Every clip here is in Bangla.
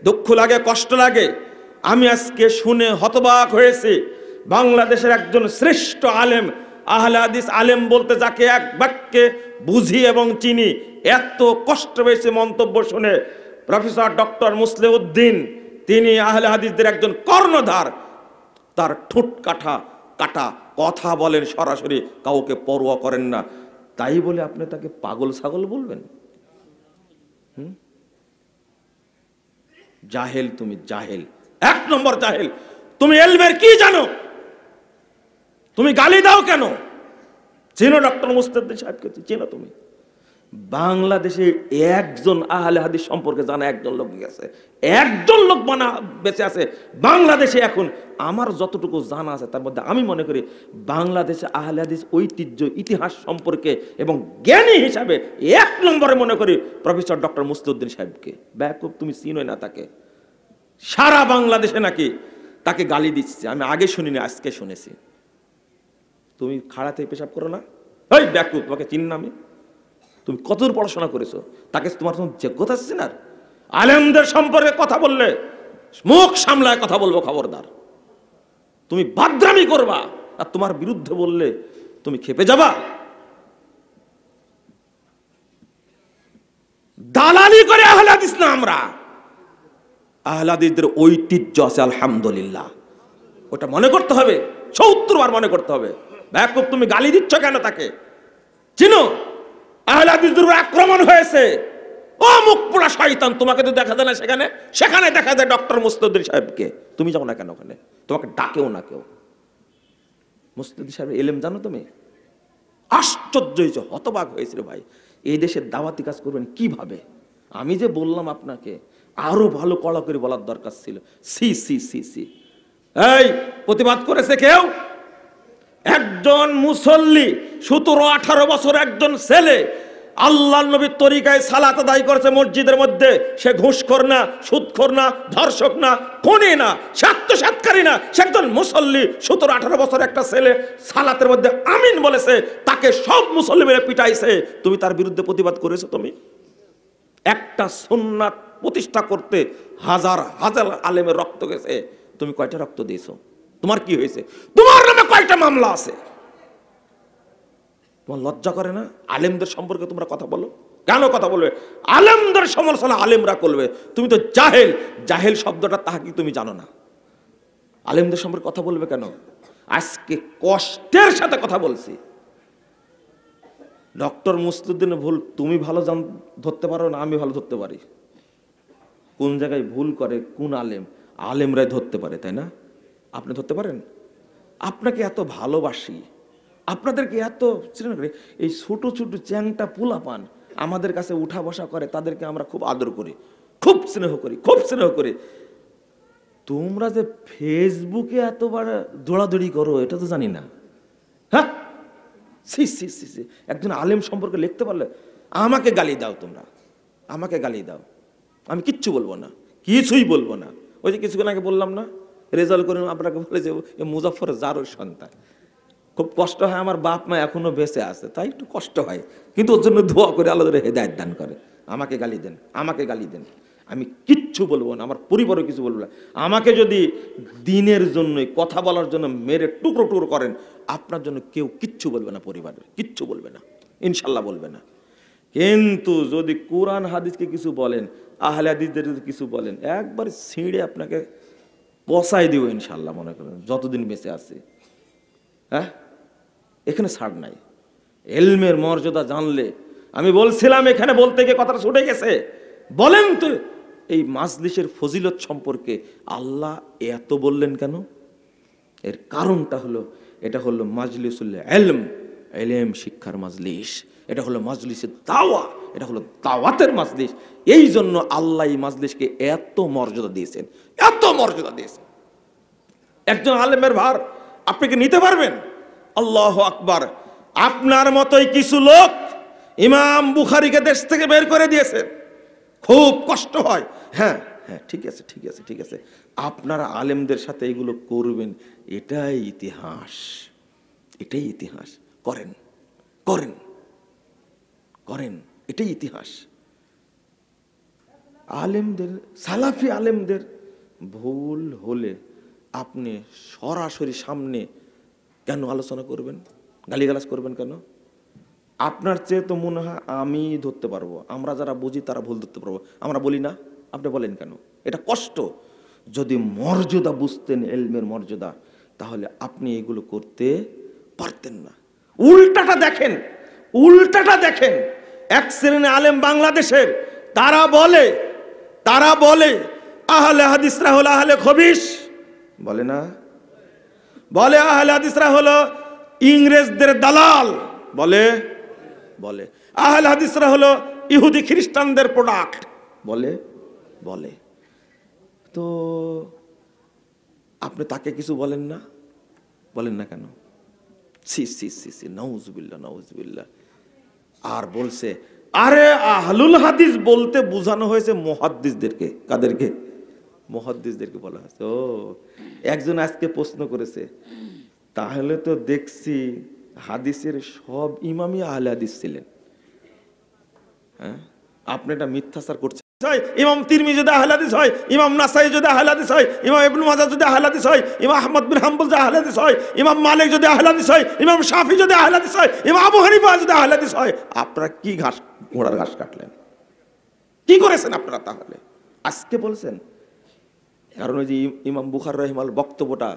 দুঃখ লাগে, কষ্ট লাগে। আমি আজকে শুনে হতবাক হয়েছি, বাংলাদেশের একজন শ্রেষ্ঠ আলেম, আহলে হাদিস আলেম বলতে যাকে এক বাক্যে বুঝি এবং চিনি, এত কষ্ট পেয়েছে মন্তব্য শুনে। প্রফেসর ডক্টর মুসলিউদ্দিন, তিনি আহলে হাদিসদের একজন কর্ণধার। তার ঠোঁট কাটা কাটা কথা বলেন সরাসরি, কাউকে পরোয়া করেন না। তাই বলে আপনি তাকে পাগল ছাগল বলবেন? জাহেল, তুমি জাহেল, এক নম্বর জাহেল। তুমি এলমের কি জানো? তুমি গালি দাও কেন? চেনো ডক্টর মুস্তাফিজ সাহেবকে? চেনো তুমি? বাংলাদেশে একজন আহলে হাদিস সম্পর্কে জানা একজন লোক গেছে, একজন লোক বেঁচে আছে বাংলাদেশে এখন। আমার যতটুকু জানা আছে তার মধ্যে আমি মনে করি বাংলাদেশে আহলে হাদিস ঐতিহ্য ইতিহাস সম্পর্কে এবং জ্ঞানী হিসাবে এক নম্বরে মনে করি প্রফেসর ডক্টর মুসলিউদ্দিন সাহেবকে। ব্যাকুব, তুমি চিনোই না তাকে। সারা বাংলাদেশে নাকি তাকে গালি দিচ্ছে, আমি আগে শুনিনি, আজকে শুনেছি। তুমি খাড়াতে পেশাব করো না? ওই ব্যাকুব, তোমাকে চিনি না আমি? তুমি কতদূর পড়াশোনা করেছো? তাকে তোমার যোগ্যতা আছে না? আলেমদের সম্পর্কে কথা বললে মুখ সামলায় কথা বলবো, খবরদার। তুমি বাদরামি করবা আর তোমার বিরুদ্ধে বললে তুমি খেপে যাবা। দালালি করে আহলে হাদিস না আমরা। আহলে হাদিসদের ঐতিহ্য আছে আলহামদুলিল্লাহ, ওটা মনে করতে হবে, ৭০ বার মনে করতে হবে। ব্যাকুব, তুমি গালি দিচ্ছ কেন তাকে? চিনো আহলে হাদিসদের উপর আক্রমণ হয়েছে, ও মুখ পোড়া শয়তান, তোমাকে তো দেখা যায় না সেখানে? সেখানে দেখা যায় ডক্টর মুস্তাফিজ সাহেবকে। তুমি যাও না কেন ওখানে? তোমাকে ডাকেও না কেউ। মুস্তাফিজ সাহেব এলেম জানো তুমি? আশ্চর্য হয়েছে, হতবাক হয়েছিল ভাই। এই দেশের দাওয়াতি কাজ করবেন কিভাবে? আমি যে বললাম আপনাকে, আরো ভালো কড়া করে বলার দরকার ছিল। সি সি সি সি। এই প্রতিবাদ করেছে কেউ? একজন মুসল্লি, ১৭-১৮ বছর একজন ছেলে আল্লাহর নবীর তরিকায় সালাত আদায় করেছে মসজিদের মধ্যে। সে ঘুষখোর না, সুদখোর না, ধর্ষক না, খুনি না, স্বার্থসাৎকারী না, সে একজন মুসল্লি। ১৭-১৮ বছর একটা ছেলে সালাতের মধ্যে আমিন বলেছে, তাকে সব মুসল্লি মিলে পিটাইছে। তুমি তার বিরুদ্ধে প্রতিবাদ করেছো? তুমি একটা সুন্নাত প্রতিষ্ঠা করতে হাজার হাজার আলেমের রক্ত গেছে, তুমি কয়টা রক্ত দিয়েছো? তোমার কি হয়েছে? তোমার নামে কয়টা মামলা আছে? তোমার লজ্জা করে না? আলেমদের সম্পর্কে তোমরা কথা বলো কেন? কথা বলবে আলেমদের সমালোচনা আলেমরা করবে। তুমি তো জাহেল। জাহেল শব্দটা তাহা কি তুমি জানো না? আলেমদের সম্পর্কে কথা বলবে কেন? আজকে কষ্টের সাথে কথা বলছি। ডক্টর মুস্তাফিজের ভুল তুমি ভালো ধরতে পারো না, আমি ভালো ধরতে পারি। কোন জায়গায় ভুল করে কোন আলেম, আলেমরাই ধরতে পারে, তাই না? আপনি ধরতে পারেন? আপনাকে এত ভালোবাসি, আপনাদেরকে এত এই ছোট ছোট চ্যাংটা পোলা পান আমাদের কাছে উঠা বসা করে, তাদেরকে আমরা খুব আদর করি, খুব স্নেহ করি, খুব স্নেহ করি। তোমরা যে ফেসবুকে এতবার দৌড়াদৌড়ি করো এটা তো জানি না। হ্যাঁ, সি সি সি সি। একজন আলেম সম্পর্কে লিখতে পারলে আমাকে গালি দাও, তোমরা আমাকে গালি দাও, আমি কিচ্ছু বলবো না, কিছুই বলবো না। ওই যে কিছুক্ষণ আগে বললাম না, রেজাল্ট করে আপনাকে বলে যে মুজাফফর জারোর সন্তান। খুব কষ্ট হয়, আমার বাপ মা এখনো বেঁচে আছে, তাই একটু কষ্ট হয়, কিন্তু ওর জন্য দোয়া করে আল্লাহ হেদায়েত দান করে। আমাকে গালি দেন, আমাকে গালি দেন, আমি কিচ্ছু বলবো না, আমার পরিবারও কিছু বলবো না। আমাকে যদি দিনের জন্য কথা বলার জন্য মেরে টুকরো টুকরো করেন, আপনার জন্য কেউ কিচ্ছু বলবে না, পরিবারের কিচ্ছু বলবে না, ইনশাল্লাহ বলবে না। কিন্তু যদি কোরআন হাদিসকে কিছু বলেন, আহলে হাদিসদের যদি কিছু বলেন, একবার ছিঁড়ে আপনাকে পচাই দিব ইনশাল্লাহ, মনে করেন যতদিন বেঁচে আছে। হ্যাঁ, এখানে ছাড় নাই। এলমের মর্যাদা জানলে, আমি বলছিলাম এখানে বলতে গিয়ে কথাটা ছুটে গেছে। বলেন তো এই মাজলিসের ফজিলত সম্পর্কে আল্লাহ এত বললেন কেন? এর কারণটা হলো, এটা হলো মাজলিসুল ইলম, ইলম শিক্ষার মাজলিস। এটা হলো মাজলিসের দাওয়া, এটা হলো দাওয়াতের মাজলিস। এই জন্য আল্লাহ এই মাজলিসকে এত মর্যাদা দিয়েছেন, এত মর্যাদা দিয়েছেন। একজন আলেমের ভার আপনি কি নিতে পারবেন? আল্লাহু আকবার। আপনার মতোই কিছু লোক ইমাম বুখারীকে দেশ থেকে বের করে দিয়েছে, খুব কষ্ট হয়। হ্যাঁ হ্যাঁ, ঠিক আছে ঠিক আছে ঠিক আছে, আপনারা আলেমদের সাথে এগুলো করবেন, এটাই ইতিহাস, এটাই ইতিহাস। করেন করেন করেন, এটাই ইতিহাস। আলেমদের, সালাফি আলেমদের ভুল হলে আপনি সরাসরি সামনে কেন আলোচনা করবেন, গালিগালাজ করবেন কেন? আপনার চেয়ে তো মনে হয় আমি ধরতে পারবো, আমরা যারা বুঝি তারা ভুল ধরতে পারবো, আমরা বলি না, আপনি বলেন কেন? এটা কষ্ট। যদি মর্যাদা বুঝতেন, এলমের মর্যাদা, তাহলে আপনি এগুলো করতে পারতেন না। উল্টাটা দেখেন, উল্টাটা দেখেন। এক শ্রেণী আলেম বাংলাদেশের, তারা বলে আহলে হাদিসরা হলো আহলে খবিশ, বলে না? বলে আহলে হাদিসরা হলো ইংরেজদের দালাল, বলে আহলে হাদিসরা হলো ইহুদি খ্রিস্টানদের প্রোডাক্ট, বলে। তো আপনি তাকে কিছু বলেন না কেন? সি নাউজুবিল্লাহ। আর বলছে, আরে আহলুল হাদিস বলতে বোঝানো হয়েছে মুহাদ্দিসদেরকে। কাদেরকে? মুহাদ্দিসদেরকে বলা হয়েছে। ও, একজন আজকে প্রশ্ন করেছে, তাহলে তো দেখছি হাদিসের সব ইমামই আহলে হাদিস ছিলেন। হ্যাঁ, আপনি এটা মিথ্যাচার করছেন। ইমাম তিরমিজি যদি আহলে হাদিস হয়, ইমাম নাসাই যদি আহলে হাদিস হয়, ইমাম ইবনে মাজাহ যদি আহলে হাদিস হয়, ইমাম আহমদ বিন হাম্বল যদি আহলে হাদিস হয়, ইমাম মালিক যদি আহলে হাদিস হয়, ইমাম শাফি যদি আহলে হাদিস হয়, ইমাম আবু হানিফা যদি আহলে হাদিস হয়, আপনারা কি ঘোড়ার ঘাস কাটলেন? কি করেছেন আপনারা তাহলে? আজকে বলছেন, কারণ ওই যে ইমাম বুখারী রাহিমাহুল্লাহ বক্তব্যটা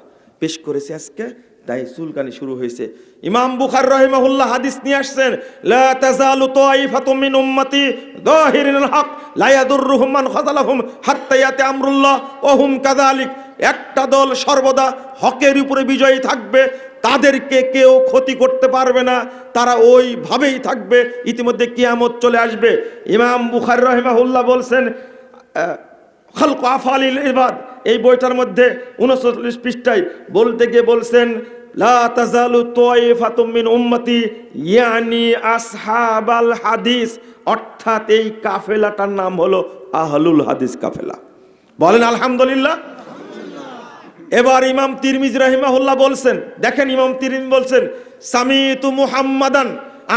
পেশ করেছে আজকে, তাই চুলকানি শুরু হয়েছে। ইমাম বুখারী রাহিমাহুল্লাহ হাদিস নিয়ে আসছেন, লা তাযালু তাইফাতুম মিন উম্মতি যাহিরিনাল হক লা ইয়াদুররুহুম মান খাযালাহুম হাত্তা ইয়াতি আমরুল্লাহ ওয়া হুম কাযালিক। একটা দল সর্বদা হকের উপরে বিজয়ী থাকবে, তাদেরকে কেউ ক্ষতি করতে পারবে না, তারা ওইভাবেই থাকবে, ইতিমধ্যে কিয়ামত চলে আসবে। ইমাম বুখারী রাহিমাহুল্লাহ বলছেন খালকু আফআলিল ইবাদ, এই বইটার মধ্যে 39 পৃষ্ঠায় বলতে গিয়ে বলছেন, লা তাযালু তাইফাতুম মিন উম্মতি ইয়ানি আসহাবাল হাদিস, অর্থাৎ এই কাফেলাটার নাম হলো আহলুল হাদিস কাফেলা। বলেন আলহামদুলিল্লাহ। এবার ইমাম তিরমিজি রাহিমাহুল্লাহ বলছেন, দেখেন ইমাম তিরমিজি বলছেন, সামিতু মুহাম্মাদান,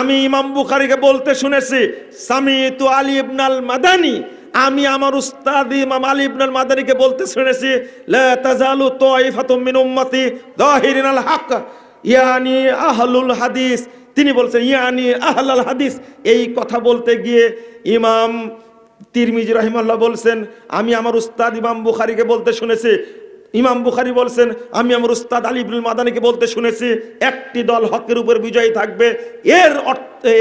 আমি ইমাম বুখারীকে বলতে শুনেছি, সামিতু আলী ইবনাল মাদানী, আমি আমার উস্তাদ ইমাম আলী ইবনুল মাদানীকে বলতে শুনেছি, লা তাযালু তাইফাতুম মিন উম্মতি যাহিরিনাল হক ইয়ানি আহলুল হাদিস। তিনি বলছেন ইয়ানি আহলাল হাদিস। এই কথা বলতে গিয়ে ইমাম তিরমিজি রাহিমাহুল্লাহ বলছেন, আমি আমার উস্তাদ ইমাম বুখারীকে বলতে শুনেছি। ইমাম বুখারী বলছেন, আমি আমার উস্তাদ আলী ইবনুল মাদানীকে বলতে শুনেছি, একটি দল হকের উপর বিজয়ী থাকবে,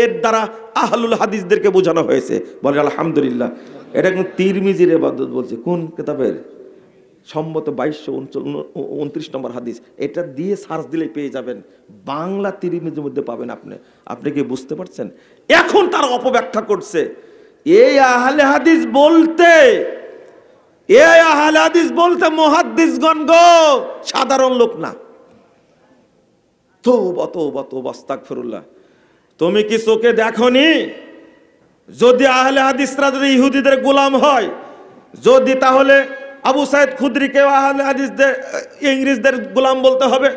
এর দ্বারা আহলুল হাদিসদেরকে বোঝানো হয়েছে। বলেন আলহামদুলিল্লাহ। এটা কোন তিরমিজির ইবাদত বলছে, কোন কিতাবের? সম্মত 2229 নম্বর হাদিস। এটা দিয়ে সার্চ দিলেই পেয়ে যাবেন, বাংলা তিরমিজির মধ্যে পাবেন। আপনি কি বুঝতে পারছেন? এখন তারা অপব্যাখ্যা করছে, এই আহলে হাদিস বলতে মুহাদ্দিসগণ গো, সাধারণ লোক না। তওবা আস্তাগফিরুল্লাহ। তুমি কি চোখে দেখোনি? যদি আহলে হাদিসরা যদি ইহুদিদের গোলাম হয়, যদি, তাহলে আবু সাইদ খুদরিকে আহলে হাদিসদের ইংরেজদের গোলাম বলতে হবে,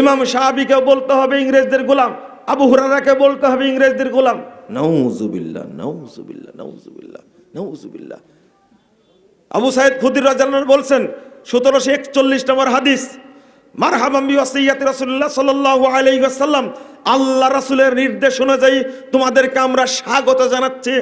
ইমাম শাহাবিকে বলতে হবে ইংরেজদের গোলাম, আবু হুরায়রাকে বলতে হবে ইংরেজদের গোলাম। নাউজুবিল্লাহ। আবু সাইদ খুদরি রাদিয়াল্লাহু আনহু বলছেন 1741 নম্বর হাদিস, মারহাবাম বিওয়াসিয়াতি রাসূলুল্লাহ সাল্লাল্লাহু আলাইহি ওয়াসাল্লাম, আল্লাহ রাসূলের নির্দেশ অনুযায়ী তোমাদেরকে আমরা স্বাগত জানাচ্ছি,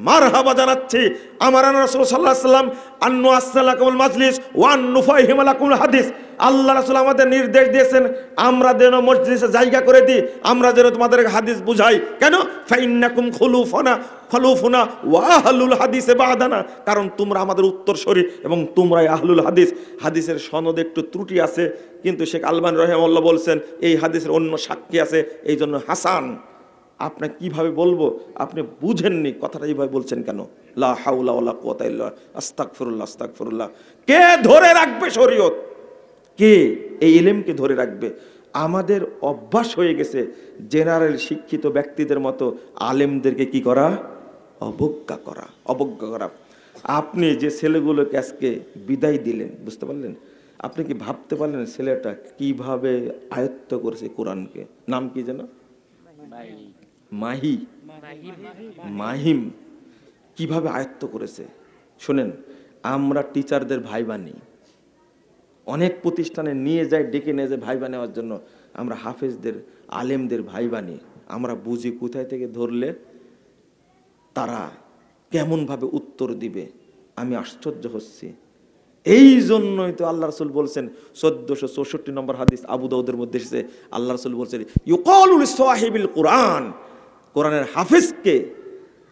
মারহাবা জানাচ্ছি। আমারানা রাসূল সাল্লাল্লাহু আলাইহি ওয়াসাল্লাম আন্নু আসসালাকুল মাজলিস ওয়া আন্নুফাহিমালাকুল হাদিস। আল্লাহ রাসূল আমাদের নির্দেশ দিয়েছেন আমরা যেন মজলিসে জায়গা করে দিই, আমরা যেন তোমাদের হাদিস বুঝাই। কেন? ফাইন্নাকুম খুলুফুনা ওয়া আহলুল হাদিসে বাদানা, কারণ তোমরা আমাদের উত্তরসূরি এবং তোমরাই আহলুল হাদিস। হাদিসের সনদে একটু ত্রুটি আছে, কিন্তু শেখ আলবানী রাহিমাহুল্লাহ বলছেন এই হাদিসের অন্য সাক্ষী আছে, এই জন্য হাসান। আপনাকে কিভাবে বলবো? আপনি বুঝেননি, কথাটা এইভাবে বলছেন কেন? লা হাওলা ওয়ালা কুওয়াতা ইল্লা আস্তাগফিরুল্লাহ। কে ধরে রাখবে শরীয়ত? কে এই ইলমকে ধরে রাখবে? আমাদের অভ্যাস হয়ে গেছে জেনারেল শিক্ষিত ব্যক্তিদের মতো আলেমদেরকে কি করা? অবজ্ঞা করা। আপনি যে ছেলেগুলোকে আজকে বিদায় দিলেন, বুঝতে পারলেন? আপনি কি ভাবতে পারলেন ছেলেটা কিভাবে আয়ত্ত করেছে কোরআনকে? নাম কি যেন? মাহিম। কিভাবে আয়ত্ত করেছে? শোনেন, আমরা টিচারদের ভাইবা নিই, অনেক প্রতিষ্ঠানে নিয়ে যাই, ডেকে নিয়ে যায় ভাইবা নেওয়ার জন্য। আমরা হাফেজদের, আলেমদের ভাইবা নিই। আমরা বুঝি কোথায় থেকে ধরলে তারা কেমনভাবে উত্তর দিবে। আমি আশ্চর্য হচ্ছি। এই জন্যই তো আল্লাহ রাসূল বলছেন, 1464 নম্বর হাদিস আবু দাউদের মধ্যে এসেছে, আল্লাহ রাসূল বলছেন, ইউকালু লিসাহিবিল কুরআন, কোরআনের হাফেজকে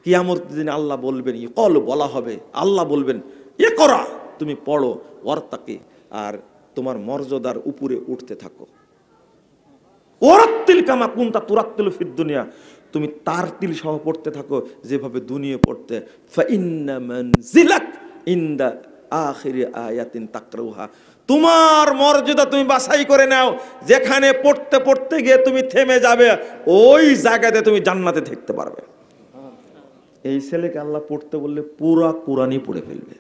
কিয়ামতের দিনে আল্লাহ বলবেন, ইউকাল বলা হবে, আল্লাহ বলবেন, ইকরা তুমি পড়ো, ওয়ারতাকি আর তোমার মর্যাদার উপরে উঠতে থাকো, ওয়ারাত্তিল কামা কুনতা তুরাত্তিলু ফিদ দুনিয়া, তুমি তারতিল সহ পড়তে থাকো যেভাবে দুনিয়া পড়তে। ফা ইন্না মানজিলাক ইনদা আখিরি আয়াতিন তাকরাউহা, তোমার মর্যাদা তুমি বাছাই করে নাও, যেখানে পড়তে পড়তে গিয়ে তুমি থেমে যাবে ওই জায়গাতে তুমি জান্নাতে থাকতে পারবে। এই ছেলেকে আল্লাহ পড়তে বললে পুরা কোরআনই পড়ে ফেলবে,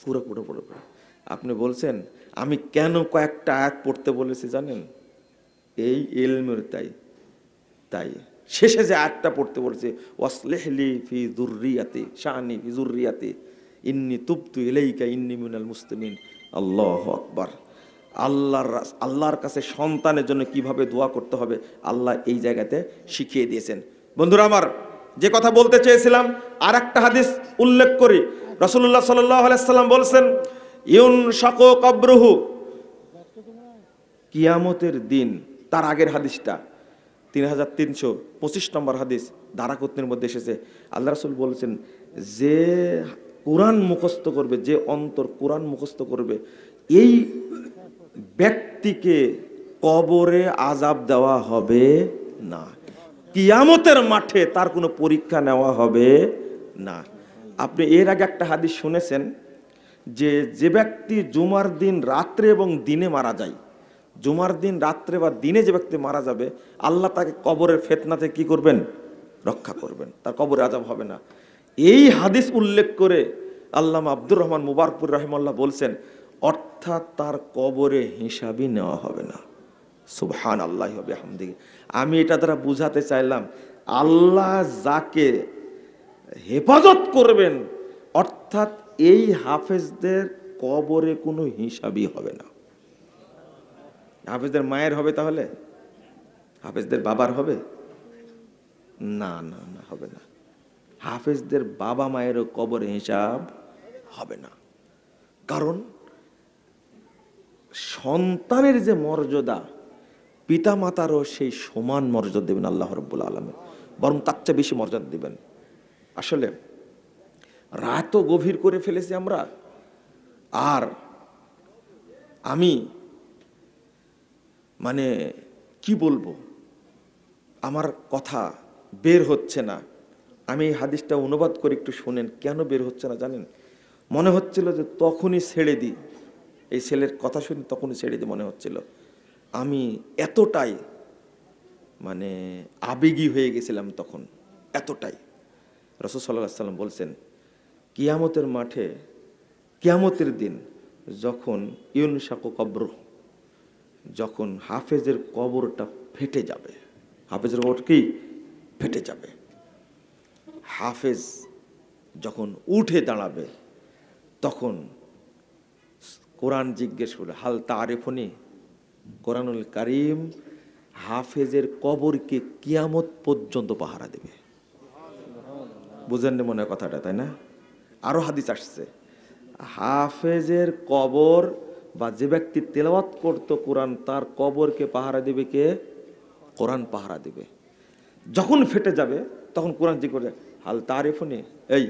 পুরো পুরো পড়ে ফেলবে। আপনি বলছেন আমি কেন কয়েকটা আয়াত পড়তে বলেছি জানেন? এই ইলমের তাই শেষে যে আয়াতটা পড়তে বলছে, ওয়াসলিহলি ফি যুররিয়াতি শানি ফি যুররিয়াতি ইন্নী তুবতু ইলাইকা ইন্নী মিনাল মুসলিমিন। আল্লাহু আকবার। আল্লাহর কাছে সন্তানের জন্য কিভাবে দোয়া করতে হবে আল্লাহ এই জায়গাতে শিখিয়ে দিয়েছেন। বন্ধুরা আমার, যে কথা বলতে চেয়েছিলাম, আর একটা হাদিস উল্লেখ করি। রাসূলুল্লাহ সাল্লাল্লাহু আলাইহি সাল্লাম বলছেন, ইউনশাকু কবরুহু, কিয়ামতের দিন, তার আগের হাদিসটা 3325 নম্বর হাদিস দারাকুতনির মধ্যে এসেছে। আল্লাহ রাসূল বলেছেন, যে কোরআন মুখস্থ করবে, যে অন্তর কোরআন মুখস্থ করবে, এই ব্যক্তিকে কবরে আযাব দেওয়া হবে না, কিয়ামতের মাঠে তার কোনো পরীক্ষা নেওয়া হবে না। আপনি এর আগে একটা হাদিস শুনেছেন যে ব্যক্তি জুমার দিন রাত্রে এবং দিনে মারা যায়, জুমার দিন রাত্রে বা দিনে যে ব্যক্তি মারা যাবে, আল্লাহ তাকে কবরের ফিতনা থেকে কি করবেন? রক্ষা করবেন, তার কবরে আযাব হবে না। এই হাদিস উল্লেখ করে আল্লামা আব্দুর রহমান মুবারকপুর রাহিমাহুল্লাহ বলছেন, অর্থাৎ তার কবরে হিসাবই নেওয়া হবে না। সুবহানাল্লাহি ওয়া বিহামদিহি। আমি এটা দ্বারা বুঝাতে চাইলাম, আল্লাহ যাকে হেফাজত করবেন, অর্থাৎ এই হাফেজদের কবরে কোনো হিসাবই হবে না। হাফেজদের মায়ের হবে, তাহলে হাফেজদের বাবার হবে না? না না, হবে না। হাফেজদের বাবা মায়েরও কবরে হিসাব হবে না। কারণ সন্তানের যে মর্যাদা, পিতা মাতারও সেই সমান মর্যাদা দেবেন আল্লাহ রাব্বুল আলামিন, বরং তার চেয়ে বেশি মর্যাদা দিবেন। আসলে রাতও গভীর করে ফেলেছি আমরা, আর আমি মানে কি বলবো, আমার কথা বের হচ্ছে না। আমি এই হাদিসটা অনুবাদ করে একটু শোনেন, কেন বের হচ্ছে না জানেন? মনে হচ্ছিল যে তখনই ছেড়ে দিই, এই ছেলের কথা শুনে তখনই ছেড়ে দিই মনে হচ্ছিল। আমি এতটাই মানে আবেগী হয়ে গেছিলাম তখন, এতটাই। রাসূল সাল্লাল্লাহু আলাইহি সাল্লাম বলছেন, কিয়ামতের মাঠে, কিয়ামতের দিন যখন ইউনশাকু কবরুহ, যখন হাফেজের কবরটা ফেটে যাবে, হাফেজের কবর কি ফেটে যাবে, হাফেজ যখন উঠে দাঁড়াবে, তখন কোরআন জিজ্ঞেস করবে, হাল তারিফুনি, কোরআনুল কারীম হাফেজের কবরকে কিয়ামত পর্যন্ত পাহারা দেবে। বুঝেন মনে হয় কথাটা, তাই না? আরো হাদিস আসছে, হাফেজের কবর বা যে ব্যক্তি তেলাওয়াত করতো কোরআন, তার কবরকে পাহারা দিবে কে? কোরআন পাহারা দিবে। যখন ফেটে যাবে তখন কোরআন জিজ্ঞেস করবে, হাল তারিফুনি, এই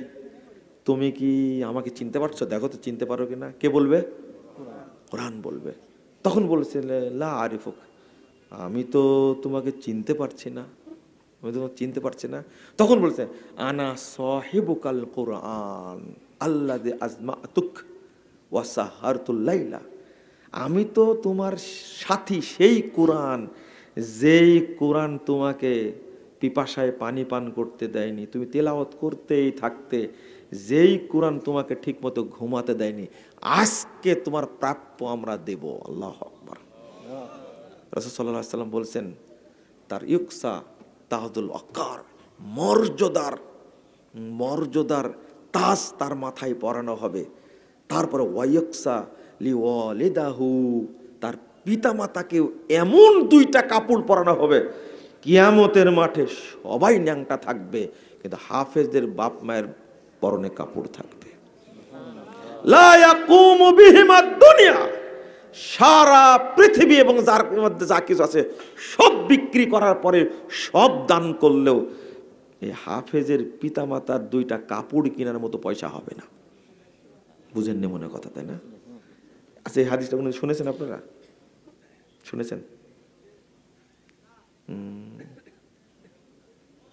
তুমি কি আমাকে চিনতে পারছো? দেখো তো চিনতে পারো কিনা। কে বলবে? কোরআন বলবে। তখন বলছে, লা আরিফুক, আমি তো তোমাকে চিনতে পারছি না, আমি তোমাকে চিনতে পারছি না। তখন বলছে, আনা সাহিবুকাল কোরআন আল্লাযী আজমাতুক ওয়া সাহারতুল লাইলা, আমি তো তোমার সাথী, সেই কোরআন, যেই কোরআন তোমাকে পিপাসায় পানি পান করতে দেয়নি, তুমি তেলাওয়াত করতেই থাকতে, যেই কোরআন তোমাকে ঠিক মতো ঘুমাতে দেয়নি, আজকে তোমার প্রাপ্য আমরা দেব। আল্লাহু আকবার। রাসূল সাল্লাল্লাহু আলাইহি সাল্লাম বলছেন, তার ইউকসা তাহদুল ওয়াকার, মর্যাদার তাজ তার মাথায় পরানো হবে। তারপরে ওয়াইয়কসা লিওয়ালিদাহু, তার পিতামাতাকেও এমন 2টা কাপড় পরানো হবে, কিয়ামতের মাঠে সবাই ন্যাংটা থাকবে, কিন্তু হাফেজদের বাপ মায়ের পরনে কাপড় থাকবে। লা ইয়াকুমু বিহিমা দুনিয়া, সারা পৃথিবী এবং যার মধ্যে যা কিছু আছে সব বিক্রি করার পরে, সব দান করলেও এই হাফেজের পিতামাতার 2টা কাপড় কেনার মতো পয়সা হবে না। বুঝেন নি মনে কথা, তাই না? আচ্ছা, এই হাদিসটা মনে শুনেছেন আপনারা? শুনেছেন?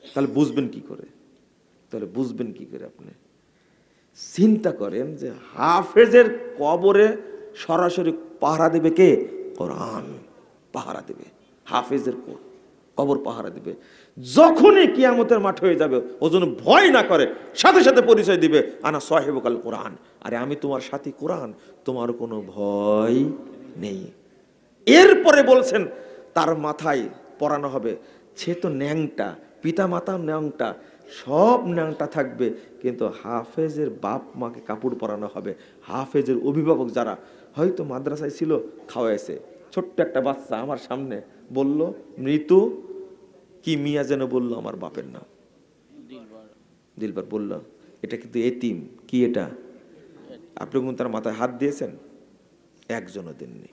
তাহলে বুঝবেন কি করে? আপনি চিন্তা করেন যে হাফেজের কবরে সরাসরি পাহারা দেবে কে? কোরআন পাহারা দেবে। হাফেজের কবর পাহারা দেবে। যখনই কিয়ামতের মাঠ হয়ে যাবে, ও যেন ভয় না করে, সাথে সাথে পরিচয় দিবে, আনা সাহিবুল কোরআন, আরে আমি তোমার সাথী কোরআন, তোমার কোনো ভয় নেই। এরপরে বলছেন তার মাথায় পরানো হবে, সে তো ন্যাংটা, পিতা মাতা ন্যাংটা, সব ন্যাংটা থাকবে, কিন্তু হাফেজের বাপ মাকে কাপড় পরানো হবে। হাফেজের অভিভাবক যারা হয়তো মাদ্রাসায় ছিল, খাওয়াইছে। ছোট্ট একটা বাচ্চা আমার সামনে বলল, মৃত্যু কি মিয়া যেন বললো আমার বাপের নাম, দিলবার বলল, এটা কিন্তু এতিম। কি এটা? আপনি কিন্তু তার মাথায় হাত দিয়েছেন? একজনও দেননি।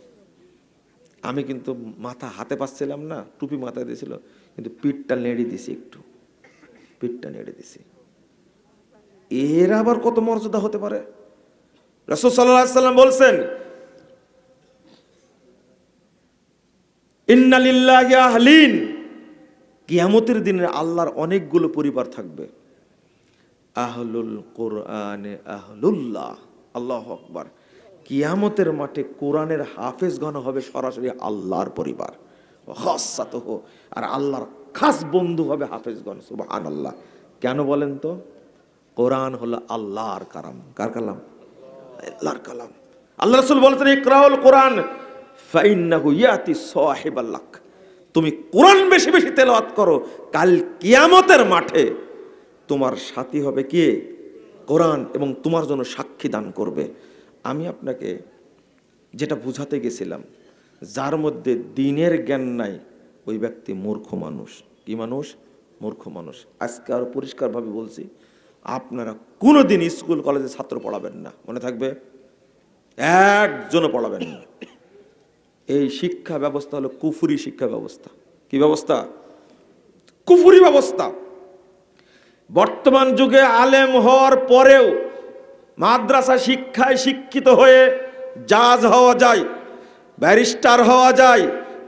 আমি কিন্তু মাথা হাতে পাচ্ছিলাম না, টুপি মাথায় দিয়েছিল, কিন্তু পিঠটা নেড়ে দিছি, একটু পিঠটা নেড়ে দিছি। এর আবার কত মর্যাদা হতে পারে? রাসূল সাল্লাল্লাহু আলাইহি ওয়াসাল্লাম বলছেন, ইন্না লিল্লাহি আহলিন, কিয়ামতের দিনে আল্লাহর অনেকগুলো পরিবার থাকবে। আহলুল কোরআনে আহলুল্লাহ, আল্লাহু আকবার। কিয়ামতের মাঠে কোরআনের হাফেজগণ হবে সরাসরি আল্লাহর পরিবার, খাসাতুহু, আর আল্লাহর খাস বন্ধু হবে হাফেজগণ। সুবহানাল্লাহ। কেন বলেন তো? কোরআন হলো আল্লাহর কালাম। কার কালাম? আল্লাহর কালাম। আল্লাহ রাসূল বলেছেন, ইকরাউল কোরআন ফাইন্নাহু ইয়াতি সাহিবাল লাক, তুমি কোরআন বেশি বেশি তেলাওয়াত করো, কাল কিয়ামতের মাঠে তোমার সাথী হবে কে? কোরআন, এবং তোমার জন্য সাক্ষী দান করবে। আমি আপনাকে যেটা বুঝাতে গেছিলাম, যার মধ্যে দ্বীনের জ্ঞান নাই, ওই ব্যক্তি মূর্খ মানুষ। কি মানুষ? মূর্খ মানুষ। আজকে আরো পরিষ্কারভাবে বলছি, আপনারা কোনোদিন স্কুল কলেজে ছাত্র পড়াবেন না, মনে থাকবে, একজনও পড়াবেন না। এই শিক্ষা ব্যবস্থা হলো কুফরি শিক্ষা ব্যবস্থা। কি ব্যবস্থা? কুফরি ব্যবস্থা। বর্তমান যুগে আলেম হওয়ার পরেও মাদ্রাসা শিক্ষায় শিক্ষিত হয়ে জাজ হওয়া যায়, ব্যারিস্টার হওয়া যায়,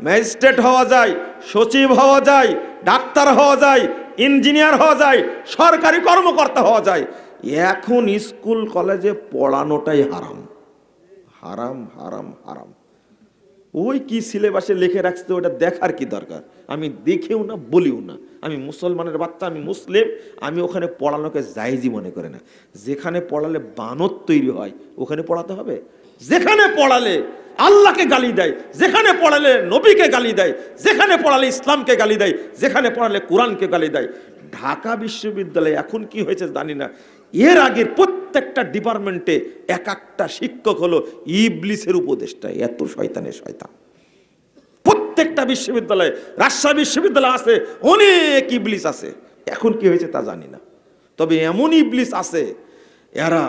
ম্যাজিস্ট্রেট হওয়া যায়, সচিব হওয়া যায়, ডাক্তার হওয়া যায়, ইঞ্জিনিয়ার হওয়া যায়, সরকারি কর্মকর্তা হওয়া যায়। এখন স্কুল কলেজে পড়ানোটাই হারাম, হারাম, হারাম, হারাম। ওই কি সিলেবাসে লিখে রাখছে ওটা দেখার কি দরকার? আমি দেখেও না, বলিও না। আমি মুসলমানের বাচ্চা, আমি মুসলিম, আমি ওখানে পড়ানোকে জায়েজই মনে করে না। যেখানে পড়ালে বানর তৈরি হয় ওখানে পড়াতে হবে। যেখানে পড়ালে আল্লাহকে গালি দেয়, যেখানে পড়ালে নবীকে গালি দেয়, যেখানে পড়ালে ইসলামকে গালি দেয়, যেখানে পড়ালে কোরআনকে গালি দেয়। ঢাকা বিশ্ববিদ্যালয়ে এখন কি হয়েছে জানি না, এর আগের প্রত্যেকটা ডিপার্টমেন্টে এক একটা শিক্ষক হলো ইবলিসের উপদেষ্টা। এত শয়তানের শয়তান। প্রত্যেকটা বিশ্ববিদ্যালয়ে, রাজশাহী বিশ্ববিদ্যালয় আছে, অনেক ইবলিস আছে। এখন কি হয়েছে তা জানি না, তবে এমন ইবলিস আছে, এরা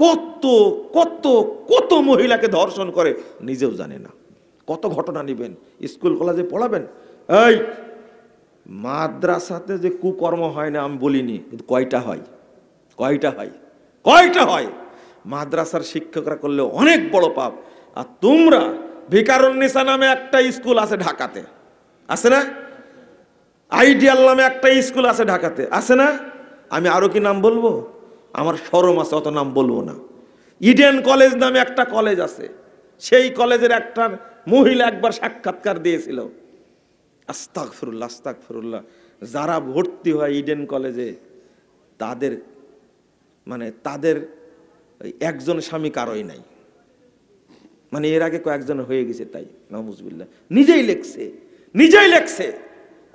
কত কত কত মহিলাকে ধর্ষণ করে নিজেও জানে না। কত ঘটনা নিবেন, স্কুল কলেজে পড়াবেন। এই মাদ্রাসাতে যে কুকর্ম হয় না আমি বলিনি, কিন্তু কয়টা হয়? কয়টা হয়? কয়টা হয়? মাদ্রাসার শিক্ষকরা করলে অনেক বড় পাপ। আর তোমরা ভিকারুন্নিসা নামে একটা স্কুল আছে ঢাকাতে, আছে না? আইডিয়াল নামে একটা স্কুল আছে ঢাকাতে, আছে না? আমি আরো কি নাম বলবো? আমার শরম আছে, অত নাম বলবো না। ইডেন কলেজ নামে একটা কলেজ আছে, সেই কলেজের একটা মহিলা একবার সাক্ষাৎকার দিয়েছিল। আস্তাগফিরুল্লাহ, আস্তাগফিরুল্লাহ। যারা ভর্তি হয় ইডেন কলেজে তাদের তাদের একজন স্বামী কারোই নাই, এর আগে কয়েকজন হয়ে গেছে, তাই নাউজুবিল্লাহ। নিজেই লেখছে, নিজেই লেখছে।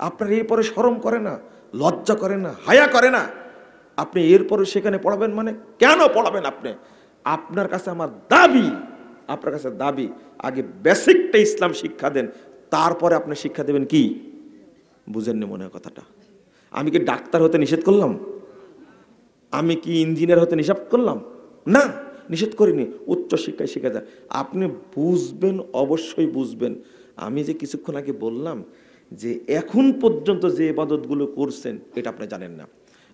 আপনার এরপরে শরম করে না, লজ্জা করে না, হায়া করে না? আপনি এরপরে সেখানে পড়াবেন মানে কেন পড়াবেন আপনি? আপনার কাছে আমার দাবি, আপনার কাছে দাবি, আগে বেসিকটা ইসলাম শিক্ষা দেন, তারপরে আপনি শিক্ষা দেবেন কি? বুঝেননি মনে হয় কথাটা? আমি কি ডাক্তার হতে নিষেধ করলাম? আমি কি ইঞ্জিনিয়ার হতে নিষেধ করলাম? না, নিষেধ করিনি। উচ্চ শিক্ষায় শেখা যায়। আপনি বুঝবেন, অবশ্যই বুঝবেন। আমি যে কিছুক্ষণ আগে বললাম যে এখন পর্যন্ত যে ইবাদতগুলো করছেন এটা আপনি জানেন না।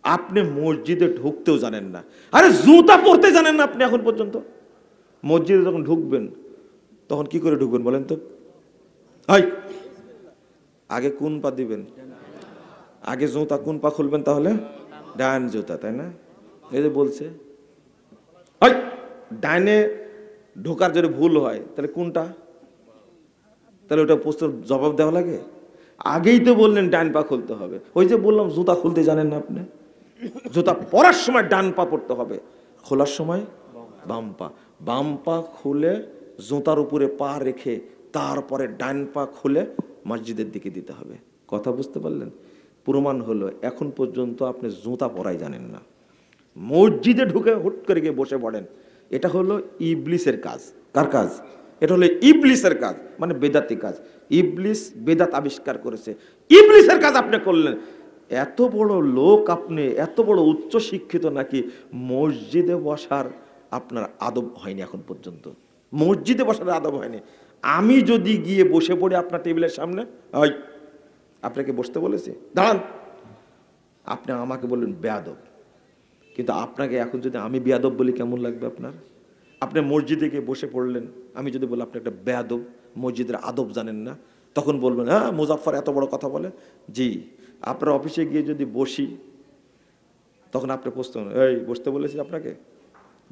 আপনি মসজিদে ঢুকতেও জানেন না। আরে জুতা পরতে জানেন না আপনি এখন পর্যন্ত। মসজিদে যখন ঢুকবেন তখন কি করে ঢুকবেন বলেন তো? হাই, আগে কোন পা দিবেন? আগে জুতা কোন পা খুলবেন তাহলে? ডান জুতা, তাই না? এই যে বলছে ডাইনে ঢোকার যদি ভুল হয় তাহলে কোনটা? তাহলে ওটা প্রশ্নের জবাব দেওয়া লাগে? আগেই তো বললেন ডান পা খুলতে হবে। ওই যে বললাম জুতা খুলতে জানেন না আপনি। জুতা পরার সময় ডান পা পড়তে হবে, খোলার সময় বাম পা। বাম পা খুলে জুতার উপরে পা রেখে তারপরে ডান পা খুলে মসজিদের দিকে দিতে হবে। কথা বুঝতে পারলেন? প্রমাণ হলো এখন পর্যন্ত আপনি জুতা পরাই জানেন না। মসজিদে ঢুকে হুট করে গিয়ে বসে পড়েন। এটা হলো ইবলিসের কাজ। কার কাজ? এটা হলো ইবলিসের কাজ, মানে বেদাতি কাজ। ইবলিস বেদাত আবিষ্কার করেছে, ইবলিসের কাজ আপনি করলেন। এত বড় লোক আপনি, এত বড় উচ্চ শিক্ষিত, নাকি মসজিদে বসার আপনার আদব হয়নি এখন পর্যন্ত? মসজিদে বসার আদব হয়নি। আমি যদি গিয়ে বসে পড়ি আপনার টেবিলের সামনে, হয় আপনাকে বসতে বলেছি, দাঁড়ান, আপনি আমাকে বললেন বেয়াদব। কিন্তু আপনাকে এখন যদি আমি বেয়াদব বলি কেমন লাগবে আপনার? আপনি মসজিদে গিয়ে বসে পড়লেন, আমি যদি বলি আপনি একটা বেয়াদব, মসজিদের আদব জানেন না, তখন বলবেন হ্যাঁ মুজাফফর এত বড় কথা বলে। জি, আপনার অফিসে গিয়ে যদি বসি তখন আপনি প্রশ্ন, এই বসতে বলেছি আপনাকে,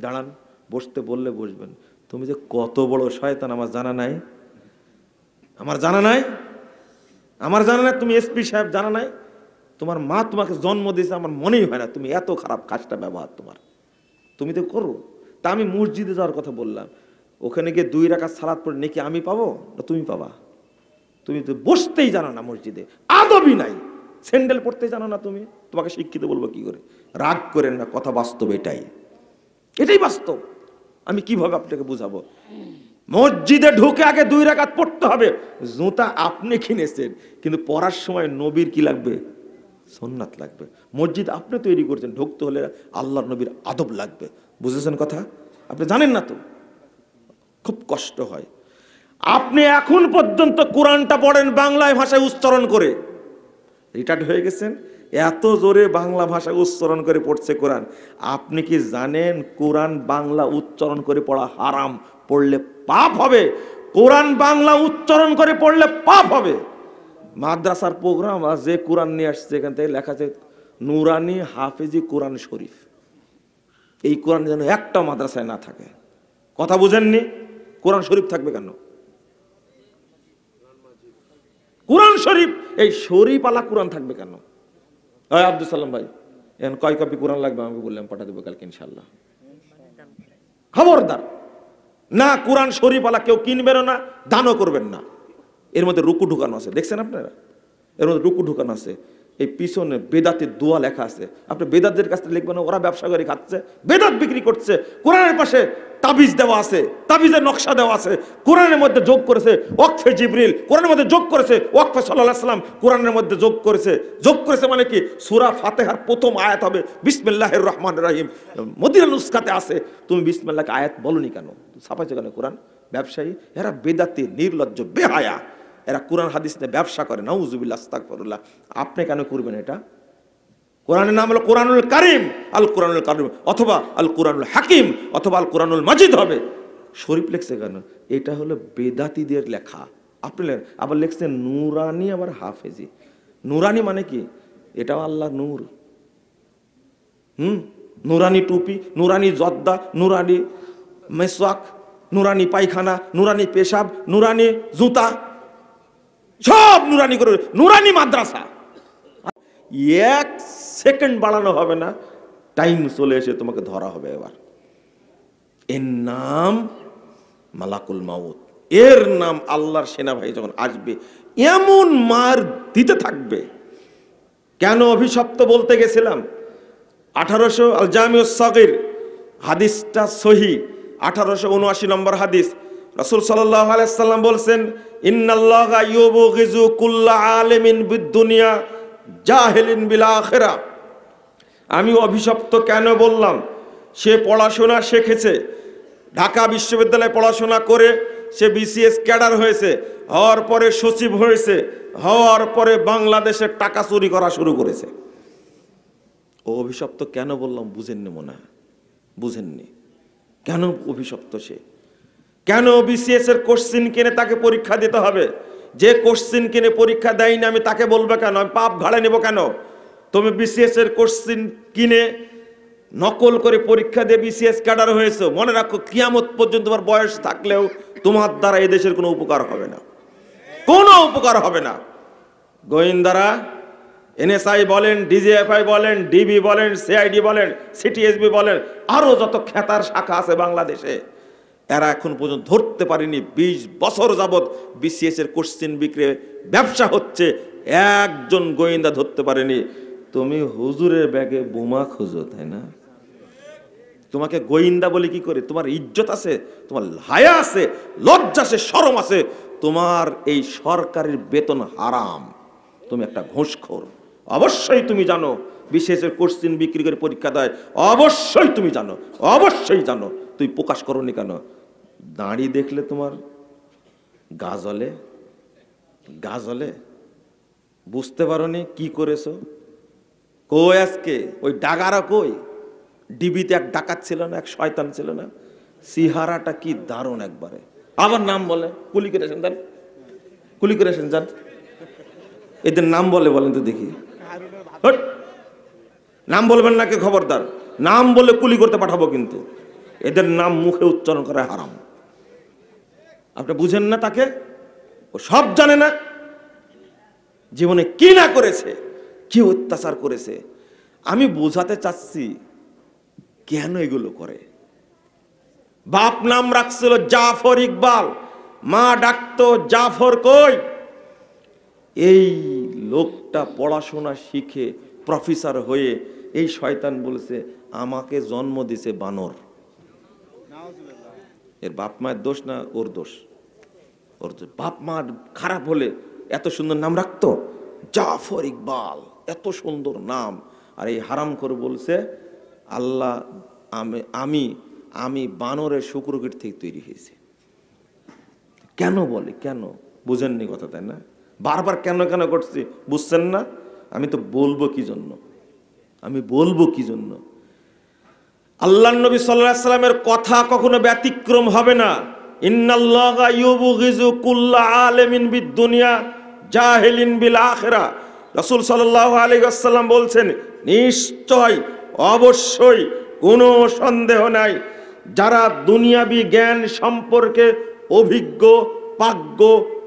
দাঁড়ান, বসতে বললে বসবেন। তুমি যে কত বড় শয়তান আমার জানা নাই, আমার জানা নাই, আমার জানা নাই। তুমি এসপি সাহেব জানা নাই? তোমার মা তোমাকে জন্ম দিয়েছে, আমার মনেই হয় না তুমি এত খারাপ কাজটা ব্যবহার তোমার, তুমি তো করো। তা আমি মসজিদে যাওয়ার কথা বললাম, ওখানে গিয়ে 2 রাকাত সালাত পড়ে নাকি আমি পাবো না তুমি পাবা? তুমি তো বসতেই জানো না, মসজিদে আদবই নাই, স্যান্ডেল পড়তে জানো না তুমি, তোমাকে শিক্ষিত বলবো কি করে? রাগ করেন না, কথা বাস্তব, এটাই, এটাই বাস্তব। আমি কিভাবে আপনাকে বুঝাবো? মসজিদে ঢুকে আগে 2 রাকাত পড়তে হবে। জুতা আপনি কিনেছেন, কিন্তু পড়ার সময় নবীর কি লাগবে? সুন্নাত লাগবে। মসজিদ আপনি তৈরি করছেন, ঢুকতে হলে আল্লাহর নবীর আদব লাগবে। বুঝেছেন কথা? আপনি জানেন না তো, খুব কষ্ট হয়। আপনি এখন পর্যন্ত কোরআনটা পড়েন বাংলায় ভাষায় উচ্চারণ করে, রিটায়ার্ড হয়ে গেছেন, এত জোরে বাংলা ভাষা উচ্চারণ করে পড়ছে কোরআন। আপনি কি জানেন কোরআন বাংলা উচ্চারণ করে পড়া হারাম? পড়লে পাপ হবে। কোরআন বাংলা উচ্চারণ করে পড়লে পাপ হবে। মাদ্রাসার প্রোগ্রাম আর যে কোরআন নিয়ে আসছে এখান থেকে লেখা আছে নুরানি হাফেজি কোরআন শরীফ। এই কোরআন যেন একটা মাদ্রাসায় না থাকে। কথা বুঝেননি? কোরআন শরীফ থাকবে কেন? কোরআন শরীফ, এই শরীফ আলা কোরআন থাকবে কেন? আব্দুল সালাম ভাই, এখন কয় কপি কোরআন লাগবে আমাকে বললাম, পাঠা দেবো কালকে ইনশাল্লাহ। খবরদার না, কোরআন শরীফ আলা কেউ কিনবেন না, দানও করবেন না। এর মধ্যে রুকু ঢুকানো আছে, দেখছেন আপনারা? এর মধ্যে রুকু ঢুকানো আছে। এই পিছনে বেদাতের দোয়া লেখা আছে। আপনি বেদাতদের কাছ থেকে লিখবেন না, ওরা ব্যবসা করে খাচ্ছে, বেদাত বিক্রি করছে। কোরআনের পাশে তাবিজ দেওয়া আছে, তাবিজের নকশা দেওয়া আছে। কোরআনের মধ্যে যোগ করেছে ওয়াকফে জিবরিল, কোরআনের মধ্যে যোগ করেছে ওয়াকফে সাল্লাল্লাহু আলাইহি ওয়াসাল্লাম, কোরআনের মধ্যে যোগ করেছে মানে কি? সূরা ফাতিহার প্রথম আয়াত হবে বিসমিল্লাহির রহমানির রহিম। মদিনা নুসখাতে আছে, তুমি বিসমিল্লাহকে আয়াত বলনি কেন? ছাপাইছো কেন কোরআন? ব্যবসায়ী এরা, বেদাতি, নির্লজ্জ, বেহায়া, এরা কোরআন হাদিস নিয়ে ব্যবসা করে। নাউজুবিল্লাহ, আস্তাগফিরুল্লাহ। আপনি কেন করবেন এটা? কোরআনের নাম হলো কোরআনুল কারীম, আল কোরআনুল কারীম, অথবা আল কোরআনুল হাকিম, অথবা আল কোরআনুল মাজিদ হবে। শরীফ লেখছে কেন? এটা হলো বেদাতীদের লেখা। আপনি আবার লেখছেন নুরানি, আবার হাফেজি। নুরানি মানে কি? এটাও আল্লাহ নূর। নুরানি টুপি, নুরানি জর্দা, নুরানি মেসওয়াক, নুরানি পায়খানা, নুরানি পেশাব, নুরানি জুতা, সব নুরানি করে, নুরানি মাদ্রাসা। 1 সেকেন্ড বাড়ানো হবে না, টাইম চলে এসে তোমাকে ধরা হবে। এবার এর নাম মালাকুল মাউত, এর নাম আল্লাহর সেনাবাহিনী যখন আসবে এমন মার দিতে থাকবে। কেন অভিশপ্ত বলতে গেছিলাম? 1800 আল জামিউস সাগীর হাদিসটা সহি, 1879 নম্বর হাদিস। রাসূল সাল্লাল্লাহু আলাইহি সাল্লাম বলছেন, ইন্নাল্লাহা ইউবগিযু কুল্লা আলিমিন বিদ-দুনিয়া জাহিলিন বিল আখিরা। আমি অভিশপ্ত কেন বললাম? সে পড়াশোনা শিখেছে, ঢাকা বিশ্ববিদ্যালয়ে পড়াশোনা করে সে বিসিএস ক্যাডার হয়েছে, হওয়ার পরে সচিব হয়েছে, হওয়ার পরে বাংলাদেশের টাকা চুরি করা শুরু করেছে। ও অভিশপ্ত কেন বললাম বুঝেননি? মনে হয় বুঝেননি কেন অভিশপ্ত সে। কেন বিসিএস এর কোশ্চিন কিনে তাকে পরীক্ষা দিতে হবে? যে কোশ্চিন কিনে পরীক্ষা দেয়নি আমি তাকে বলবো কেন? আমি পাপ ঘাড়ে নেব কেন? তুমি বিসিএস এর কোশ্চিন কিনে নকল করে পরীক্ষা দিয়ে বিসিএস ক্যাডার হয়েছে, মনে রাখো কিয়ামত পর্যন্ত তোমার বয়স থাকলেও তোমার দ্বারা এই দেশের কোনো উপকার হবে না, কোনো উপকার হবে না। গোয়েন্দারা, এনএসআই বলেন, ডিজিএফআই বলেন, ডিবি বলেন, সিআইডি বলেন, সিটিএসবি বলেন, আরো যত খেতার শাখা আছে বাংলাদেশে, এরা এখন পর্যন্ত ধরতে পারেনি 20 বছর যাবত বিসিএস এর কোশ্চিন বিক্রি ব্যবসা হচ্ছে, একজন গোয়েন্দা ধরতে পারেনি। তুমি হুজুরের ব্যাগে বোমা খোঁজো, তাই না? তোমাকে গোয়েন্দা বলে কি করে? তোমার ইজ্জত আছে, তোমার হায়া আছে, লজ্জা আছে, শরম আছে? তোমার এই সরকারের বেতন হারাম, তুমি একটা ঘুষখোর। অবশ্যই তুমি জানো বিশেষের কোশ্চিন বিক্রি করে পরীক্ষা দেয়, অবশ্যই তুমি জানো, অবশ্যই জানো। তুই প্রকাশ করোনি কেন? দাড়ি দেখলে তোমার গা জ্বলে, গা জ্বলে। বুঝতে পারোনি কি করেছো? কই আজকে ওই ডাগারা কই? ডিবিতে এক ডাকাত ছিল না, এক শয়তান ছিল না? সিহারাটা কি দারুণ একবারে। আবার নাম বলে, কুলি করেছেন যান, কুলি করেছেন যান। এদের নাম বলে বলেন তো দেখি। নাম বলবেন নাকি? খবরদার, নাম বলে কুলি করতে পাঠাবো কিন্তু। এদের নাম মুখে উচ্চারণ করে হারাম। আপনি বুঝেন না তাকে? ও সব জানে না জীবনে কি না করেছে, কি অত্যাচার করেছে। আমি বোঝাতে চাচ্ছি কেন এগুলো করে। বাপ নাম রাখছিল জাফর ইকবাল, মা ডাকতো জাফর কই। এই লোকটা পড়াশোনা শিখে প্রফেসর হয়ে এই শয়তান বলেছে আমাকে জন্ম দিছে বানর। এর বাপ মায়ের দোষ না ওর দোষ? ওর বাপ মা খারাপ হলে এত সুন্দর নাম রাখতো, জাফর ইকবাল, এত সুন্দর নাম। আর এই হারাম করে বলছে আল্লাহ আমি আমি বানরের শুক্রকীট থেকে তৈরি হয়েছে। কেন বলে? কেন বুঝেননি কথা, তাই না? বারবার কেন কেন করছি বুঝছেন না? আমি তো বলবো কি জন্য, আমি বলবো কি জন্য। আল্লাহ নবী সাল্লাল্লাহু আলাইহি সাল্লামের কথা কখনো ব্যতিক্রম হবে না। ইন্নাল্লাহা ইউবগিযু কুল্লা আলিমিন বিদ-দুনিয়া জাহিলিন বিল আখিরা। রাসূল সাল্লাল্লাহু আলাইহি ওয়াসাল্লাম বলছেন, নিশ্চয় অবশ্যই কোনো সন্দেহ নাই, যারা দুনিয়াবি জ্ঞান সম্পর্কে অভিজ্ঞ, প্রাজ্ঞ,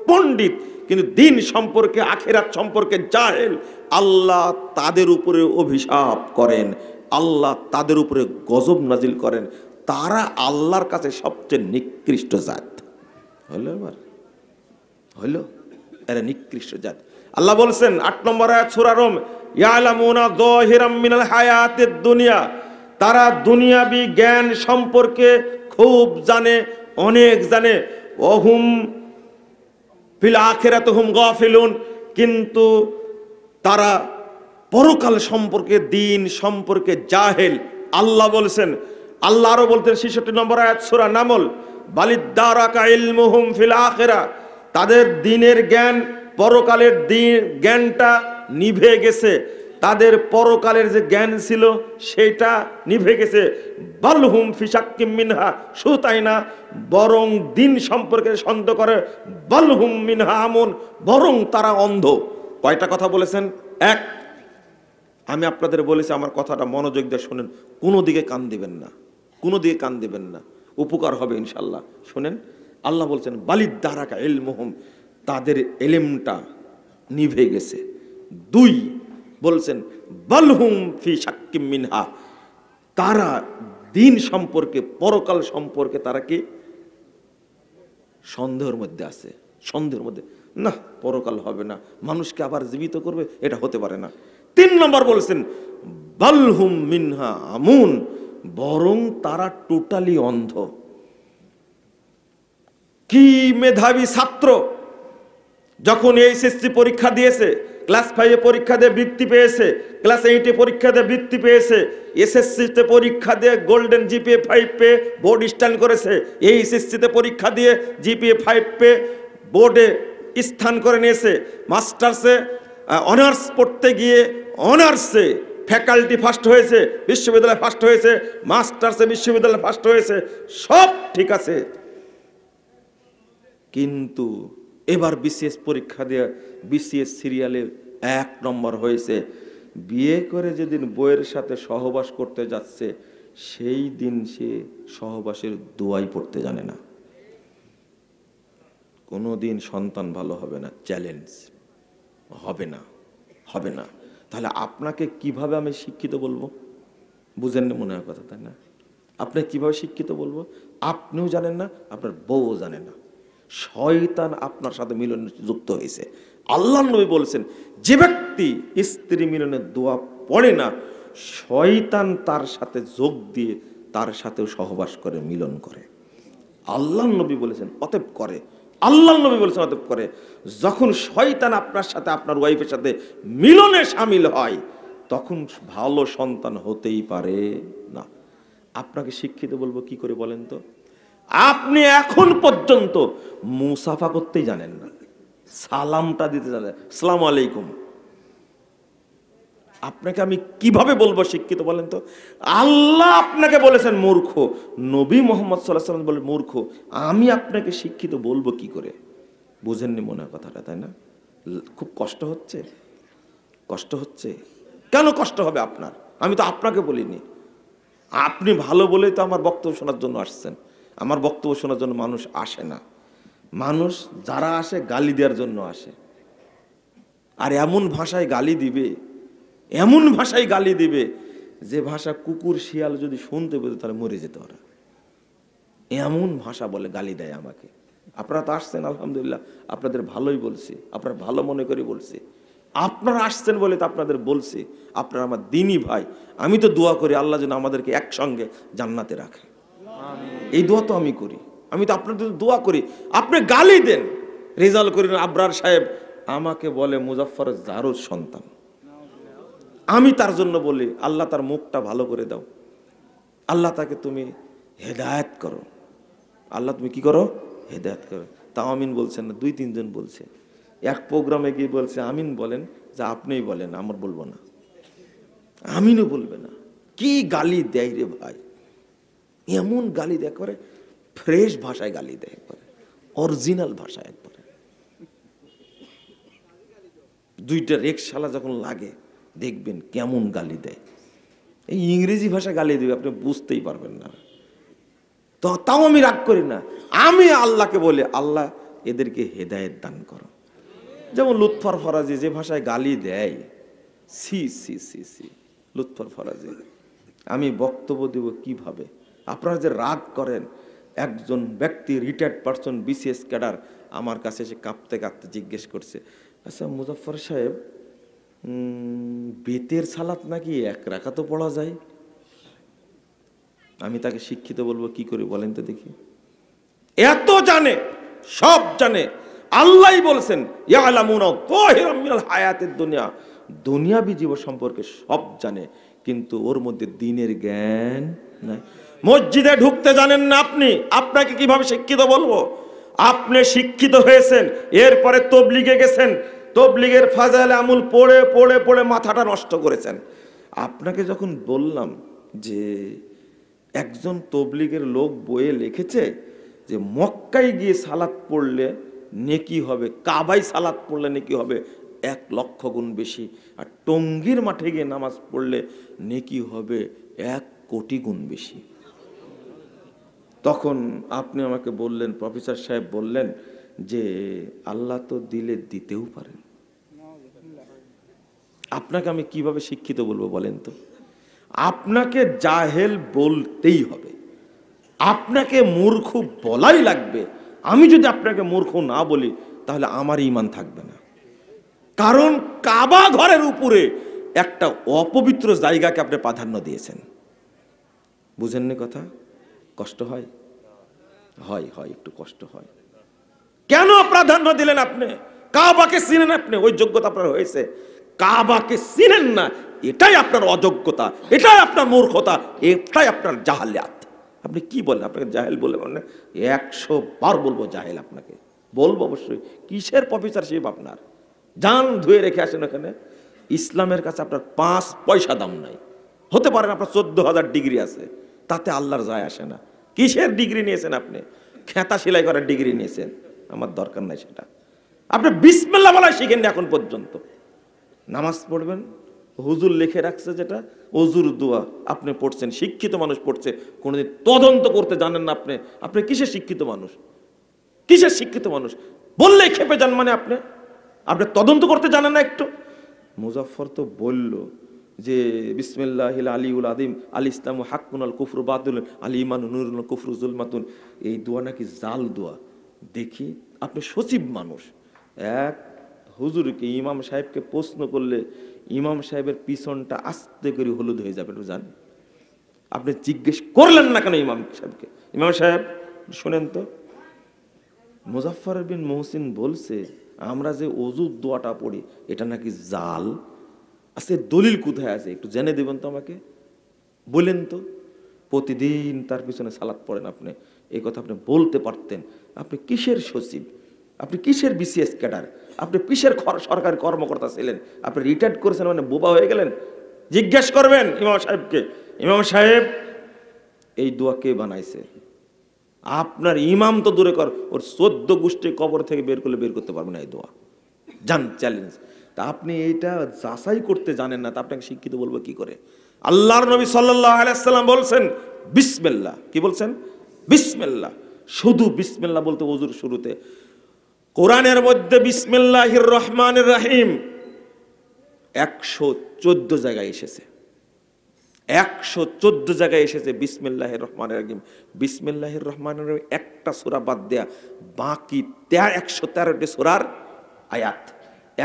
পণ্ডিত, কিন্তু দিন সম্পর্কে, আখিরাত সম্পর্কে জাহেল, আল্লাহ তাদের উপরে অভিশাপ করেন, আল্লাহ তাদের উপরে গজব নাজিল করেন। তারা আল্লাহর কাছে সবচেয়ে নিকৃষ্ট জাত। হলো এবার হলো, এরা নিকৃষ্ট জাত। আল্লাহ বলছেন 8 নম্বর আয়াত সূরা রুম, ইয়ালামুনা যাহিরাম মিনাল হায়াতিদ দুনিয়া, তারা দুনিয়াবি জ্ঞান সম্পর্কে খুব জানে, অনেক জানে। ওহুম ফিল আখিরাতিহুম গাফিলুন, কিন্তু তারা পরকাল সম্পর্কে, দিন সম্পর্কে জাহেল। আল্লাহ বলছেন, আল্লাহ আরো বলতেন 66 নম্বর আয়াত সূরা নামল, বালিদ্দারাকা ইলমুহুম ফিল আখিরা, তাদের দিনের জ্ঞান, পরকালের দিন জ্ঞানটা নিভে গেছে, তাদের পরকালের যে জ্ঞান ছিল সেটা নিভে গেছে। বালহুম ফি শাক্কিম মিনহা, শুধু তাই না, বরং দিন সম্পর্কে সন্দেহ করে। বালহুম মিনহা আমুন, বরং তারা অন্ধ। কয়টা কথা বলেছেন? এক, আমি আপনাদের বলেছি, আমার কথাটা মনোযোগ দিয়ে শোনেন, কোনো দিকে কান দিবেন না, কোনো দিকে কান দিবেন না, উপকার হবে ইনশাল্লাহ। শোনেন, আল্লাহ বলছেন বালিদ্দারাকা ইলমুহুম, তাদের এলেমটা নিভে গেছে। 2 বলছেন বালহুম ফি শাক্কিম মিনহা, তারা দিন সম্পর্কে, পরকাল সম্পর্কে তারা কি সন্দেহের মধ্যে আছে, সন্দেহের মধ্যে। না, পরকাল হবে না, মানুষকে আবার জীবিত করবে, এটা হতে পারে না। 3 নম্বর বলছেন বালহুম মিনহা আমুন, বরং তারা টোটালি অন্ধ। কি মেধাবী ছাত্র যখন এইচএসসি পরীক্ষা দিয়েছে, ক্লাস 5-এ পরীক্ষা দিয়ে বৃত্তি পেয়েছে, ক্লাস 8-এ পরীক্ষা দিয়ে বৃত্তি পেয়েছে, এসএসসিতে পরীক্ষা দিয়ে গোল্ডেন জিপিএ 5 পেয়ে বোর্ড স্ট্যান্ড করেছে, এইচএসসিতে পরীক্ষা দিয়ে জিপিএ 5 পেয়ে বোর্ডে স্থান করে নিয়েছে, মাস্টার্সে অনার্স পড়তে গিয়ে অনার্সে ফ্যাকাল্টি ফার্স্ট হয়েছে, বিশ্ববিদ্যালয় ফার্স্ট হয়েছে, মাস্টার্সে বিশ্ববিদ্যালয় ফার্স্ট হয়েছে, সব ঠিক আছে। কিন্তু এবার বিসিএস পরীক্ষা দিয়ে বিসিএস সিরিয়ালে 1 নম্বর হয়েছে। বিয়ে করে যেদিন বউয়ের সাথে সহবাস করতে যাচ্ছে, সেই দিন সে সহবাসের দোয়াই পড়তে জানে না। কোনোদিন সন্তান ভালো হবে না, চ্যালেঞ্জ হবে না, হবে না। তাহলে আপনাকে কিভাবে আমি শিক্ষিত বলবো? বুঝেন না মনে হয় কথা, তাই না? আপনি কিভাবে শিক্ষিত বলবো? আপনিও জানেন না, আপনার বউও জানে না। শয়তান আপনার সাথে মিলনে যুক্ত হয়েছে। আল্লাহর নবী বলেছেন, যে ব্যক্তি স্ত্রী মিলনের দোয়া পড়ে না, শয়তান তার সাথে যোগ দিয়ে তার সাথেও সহবাস করে, মিলন করে। আল্লাহর নবী বলেছেন অতএব করে, আল্লাহর নবী বলেছেন অতএব করে। যখন শয়তান আপনার সাথে, আপনার ওয়াইফের সাথে মিলনে শামিল হয়, তখন ভালো সন্তান হতেই পারে না। আপনাকে শিক্ষিত বলবো কি করে বলেন তো? আপনি এখন পর্যন্ত মুসাফা করতেই জানেন না, সালামটা দিতে জানেন, আসসালামু আলাইকুম। আপনাকে আমি কিভাবে বলবো শিক্ষিত বলেন তো? আল্লাহ আপনাকে বলেছেন মূর্খ, নবী মুহাম্মদ সাল্লাল্লাহু আলাইহি ওয়াসাল্লাম বলে মূর্খ। আমি আপনাকে শিক্ষিত বলবো কি করে? বুঝেননি মনে হয় কথাটা, তাই না? খুব কষ্ট হচ্ছে, কষ্ট হচ্ছে। কেন কষ্ট হবে আপনার? আমি তো আপনাকে বলিনি। আপনি ভালো বলেই তো আমার বক্তব্য শোনার জন্য আসছেন। আমার বক্তব্য শোনার জন্য মানুষ আসে না। মানুষ যারা আসে গালি দেওয়ার জন্য আসে। আর এমন ভাষায় গালি দিবে, এমন ভাষায় গালি দিবে যে ভাষা কুকুর শিয়াল যদি শুনতে পেত তাহলে মরে যেত ওরা। এমন ভাষা বলে গালি দেয় আমাকে। আপনারা তো আসছেন, আলহামদুলিল্লাহ, আপনাদের ভালোই বলছি, আপনারা ভালো মনে করে বলছি। আপনারা আসছেন বলে তো আপনাদের বলছি, আপনারা আমার দিনী ভাই। আমি তো দোয়া করি আল্লাহ যেন আমাদেরকে একসঙ্গে জান্নাতে রাখে, এই দোয়া তো আমি করি। আমি তো আপনাদের দোয়া করি। আপনি গালি দেন, রেজাল্ট করেন, আবরার সাহেব আমাকে বলে মুজাফফর জারুর সন্তান। আমি তার জন্য বলি আল্লাহ তার মুখটা ভালো করে দাও, আল্লাহ তাকে তুমি হেদায়েত করো, আল্লাহ তুমি কি করো? হেদায়েত করো। তাও আমিন বলছেন না, 2-3 জন বলছে। এক প্রোগ্রামে গিয়ে বলছে আমিন বলেন, যা আপনিই বলেন, আমার বলবো না। আমিনও বলবে না। কি গালি দেয় রে ভাই! এমন গালি দেয় করে, ফ্রেশ ভাষায় গালি দেয় করে, অরিজিনাল ভাষায় একবারে। 2টা রেকশালা যখন লাগে দেখবেন কেমন গালি দেয়। এই ইংরেজি ভাষা গালি দেবে, আপনি বুঝতেই পারবেন না। তো তাও আমি রাগ করি না। আমি আল্লাহকে বলি আল্লাহ এদেরকে হেদায়েত দান করো। যেমন লুৎফর ফরাজি যে ভাষায় গালি দেয়, সি সি সি সি, লুৎফর ফরাজি। আমি বক্তব্য দেব কিভাবে? আপনারা যে রাগ করেন, একজন ব্যক্তি রিটায়ার্ড পারসন, বিসিএস ক্যাডার আমার কাছে এসে কাঁপতে কাঁপতে জিজ্ঞেস করছে, আচ্ছা মুজাফফর সাহেব, বেতের সালাত নাকি 1 রাকাতও পড়া যায়? আমি তাকে শিক্ষিত বলবো কি করে বলেন তো দেখি? এত জানে, সব জানে। আল্লাহই বলছেন ইয়ালামুনা যাহিরাম মিনাল হায়াতিদ দুনিয়া, দুনিয়াবি জীবন সম্পর্কে সব জানে, কিন্তু ওর মধ্যে দ্বীনের জ্ঞান নাই। মসজিদে ঢুকতে জানেন না আপনি, আপনাকে কিভাবে শিক্ষিত বলবো? আপনি শিক্ষিত হয়েছেন, এরপরে তবলিগে গেছেন, তবলিগের ফাজাইল আমল পড়ে পড়ে পড়ে মাথাটা নষ্ট করেছেন। আপনাকে যখন বললাম যে একজন তবলিগের লোক বইয়ে লিখেছে যে মক্কায় গিয়ে সালাত পড়লে নেকি হবে, কাবায় সালাত পড়লে নেকি হবে 1,00,000 গুণ বেশি, আর টঙ্গীর মাঠে গিয়ে নামাজ পড়লে নেকি হবে 1 কোটি গুণ বেশি। তখন আপনি আমাকে বললেন, প্রফেসর সাহেব বললেন যে আল্লাহ তো দিলে দিতেও পারেন। আপনাকে আমি কিভাবে শিক্ষিত বলবো বলেন তো? আপনাকে জাহেল বলতেই হবে, আপনাকে মূর্খ বলাই লাগবে। আমি যদি আপনাকে মূর্খ না বলি তাহলে আমার ঈমান থাকবে না। কারণ কাবা ঘরের উপরে একটা অপবিত্র জায়গাকে আপনি প্রাধান্য দিয়েছেন। বুঝেননি কথা? কষ্ট হয়? হয় হয়, একটু কষ্ট হয়। কেন প্রাধান্য দিলেন আপনি? কাবাকে চিনেন আপনি? ওই যোগ্যতা আপনার হয়েছে। কাবাকে চিনেন না, এটাই আপনার অযোগ্যতা, এটাই আপনার মূর্খতা, এটাই আপনার জাহালিয়াত। আপনি কি বলেন? আপনাকে জাহেল বলে মানে 100 বার বলবো জাহেল আপনাকে, বলবো অবশ্যই। কিসের প্রফেসরশিপ আপনার? জান ধুয়ে রেখে আসেন ওখানে। ইসলামের কাছে আপনার 5 পয়সা দাম নাই। হতে পারেন আপনার 14,000 ডিগ্রি আছে, তাতে আল্লাহর যায় আসে না। কিসের ডিগ্রি নিয়েছেন আপনি? খেতা সেলাই করার ডিগ্রি নিয়েছেন, আমার দরকার নাই সেটা। আপনি বিসমিল্লাহ বলা শিখেননি এখন পর্যন্ত। নামাজ পড়বেন, হুজুর লিখে রাখছে যেটা ওজুর দোয়া, আপনি পড়ছেন, শিক্ষিত মানুষ পড়ছে, কোনোদিন তদন্ত করতে জানেন না আপনি। আপনি কিসের শিক্ষিত মানুষ? কিসের শিক্ষিত মানুষ? বললেই খেপে যান মানে আপনি তদন্ত করতে জানেন না একটু? মুজাফফর তো বলল যে বিসমিল্লাহিল আলিউল আযীম আল ইসলামু হাক্কুন আল কুফরু বাতিল আল ঈমানু নূরুল কুফরু যুলমাতুন। এই দোয়া নাকি জাল দোয়া। দেখি, আপনি সচিব মানুষ, এক হুজুরকে, ইমাম সাহেবকে প্রশ্ন করলে ইমাম সাহেবের পিছনটা আস্তে করে হলুদ হয়ে যাবে, একটু জানেন? আপনি জিজ্ঞেস করলেন না কেন ইমাম সাহেবকে? ইমাম সাহেব শোনেন তো, মুজাফফর বিন মুহসিন বলছে আমরা যে ওযুর দোয়াটা পড়ি এটা নাকি জাল। আচ্ছা, দলিল কোথায় আছে একটু জেনে দেবেন তো আমাকে, বলেন তো। প্রতিদিন তার পিছনে সালাত পড়েন আপনি, এই কথা আপনি বলতে পারতেন। আপনি কিসের সচিব? আপনি কিসের বিসিএস ক্যাডার? আপনি কিসের সরকারি কর্মকর্তা ছিলেন? আপনি রিটায়ার্ড করেছেন মানে বোবা হয়ে গেলেন? জিজ্ঞেস করবেন ইমাম সাহেবকে, ইমাম সাহেব এই দোয়া কে বানাইছে? আপনার ইমাম তো দূরে কর, ওর 14 গোষ্ঠী কবর থেকে বের করলে বের করতে পারবে না এই দোয়া। জান চ্যালেঞ্জ। তা আপনি এইটা যাচাই করতে জানেন না, তা আপনাকে শিক্ষিত বলবো কি করে? আল্লাহর নবী সাল্লাল্লাহু আলাইহি ওয়াসাল্লাম বলছেন বিসমিল্লাহ। কি বলছেন? বিসমিল্লাহ। শুধু বিসমিল্লাহ বলতে ওযুর শুরুতে। কোরআনের মধ্যে বিসমিল্লাহির রহমানির রহিম 114 জায়গায় এসেছে। 114 জায়গায় এসেছে বিসমিল্লাহির রহমানির রহিম। বিসমিল্লাহির রহমানির রহিম একটা সূরা বাদ দেয়া বাকি 113টি সূরার আয়াত,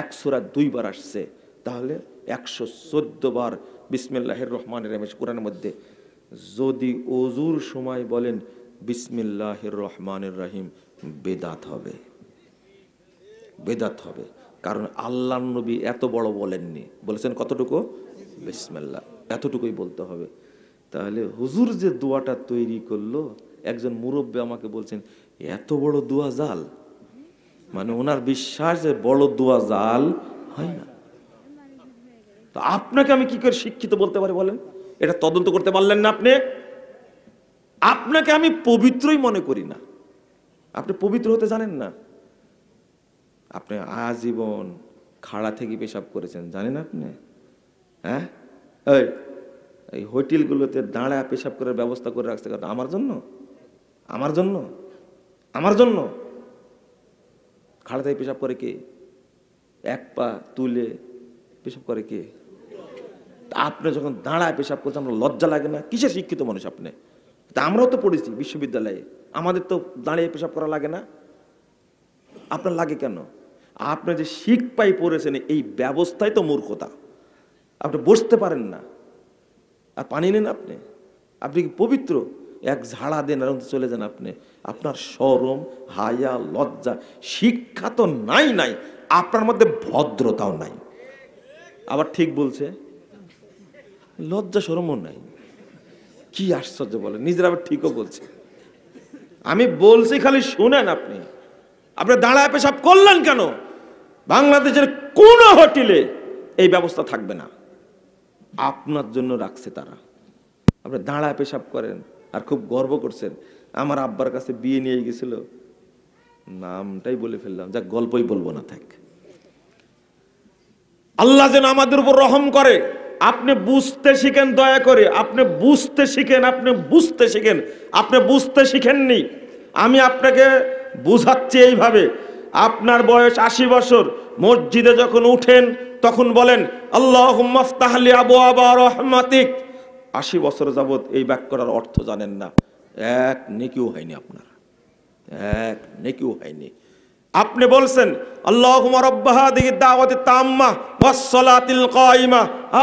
এক সূরা 2 বার আসছে, তাহলে 114 বার বিসমিল্লাহির রহমানির রহিম কোরআনের মধ্যে। যদি ওযুর সময় বলেন বিসমিল্লাহির রহমানির রহিম, বেদাত হবে, বেদাত হবে। কারণ আল্লাহর নবী এত বড় বলেননি, বলেছেন কতটুকু? বিসমিল্লাহ, এতটুকুই বলতে হবে। তাহলে হুজুর যে দোয়াটা তৈরি করলো, একজন মুরব্বী আমাকে বলছেন এত বড় দোয়া জাল, মানে ওনার বিশ্বাস যে বড় দোয়া জাল হয় না। তো আপনাকে আমি কি করে শিক্ষিত বলতে পারি বলেন? এটা তদন্ত করতে পারলেন না আপনি? আপনাকে আমি পবিত্রই মনে করি না। আপনি পবিত্র হতে জানেন না। আপনি আজীবন খাড়া থেকে পেশাব করেছেন, জানেন আপনি? হ্যাঁ, এই হোটেলগুলোতে দাঁড়া পেশাব করার ব্যবস্থা করে রাখছে আমার জন্য, আমার জন্য, আমার জন্য। খাড়া থেকে পেশাব করে কে? এক পা তুলে পেশাব করে কে? আপনি যখন দাঁড়ায় পেশাব করছেন আমরা লজ্জা লাগে না? কিসের শিক্ষিত মানুষ আপনি? তা আমরাও তো পড়েছি বিশ্ববিদ্যালয়ে, আমাদের তো দাঁড়িয়ে পেশাব করা লাগে না? আপনার লাগে কেন? আপনি যে শিখ পাই পড়েছেন এই ব্যবস্থায় তো মূর্খতা। আপনি বসতে পারেন না আর পানি নেন আপনি? আপনি কি পবিত্র? এক ঝাড়া দেন আর চলে যান আপনি। আপনার শরম, হায়া, লজ্জা, শিক্ষা তো নাই নাই, আপনার মধ্যে ভদ্রতাও নাই। আবার ঠিক বলছে, লজ্জা শরমও নাই। কি আশ্চর্য বলে, নিজের আবার ঠিকও বলছে। আমি বলছি খালি শুনেন। আপনি আপনার দাঁড়ায় পেশাব করলেন কেন? বাংলাদেশের কোন হোটেলে এই ব্যবস্থা থাকবে না, আপনার জন্য রাখছে তারা। আপনি দাঁড়ায় পেশাব করেন আর খুব গর্ব করছেন। আমার আব্বার কাছে বিয়ে নিয়ে গেছিল, নামটাই বলে ফেললাম, যা গল্পই বলবো না থাক। আল্লাহ যেন আমাদের উপর রহম করে। আপনি বুঝতে শিখেন দয়া করে, আপনি বুঝতে শিখেন, আপনি বুঝতে শিখেন। আপনি বুঝতে শিখেননি, আমি আপনাকে বুঝাচ্ছি এইভাবে। আপনার বয়স 80 বছর, মসজিদে যখন উঠেন তখন বলেন আল্লাহুম্মা ইফতাহ লি আবওয়াবা রাহমাতিক। 80 বছর যাবত এই বাক্যটার অর্থ জানেন না, এক নেকিও হয়নি আপনার, এক নেকিও হয়নি। আপনি বলছেন আল্লাহুম্মা রাব্বা হাযিহি দাওয়াতি তাম্মা ওয়াস সালাতিল কায়িমা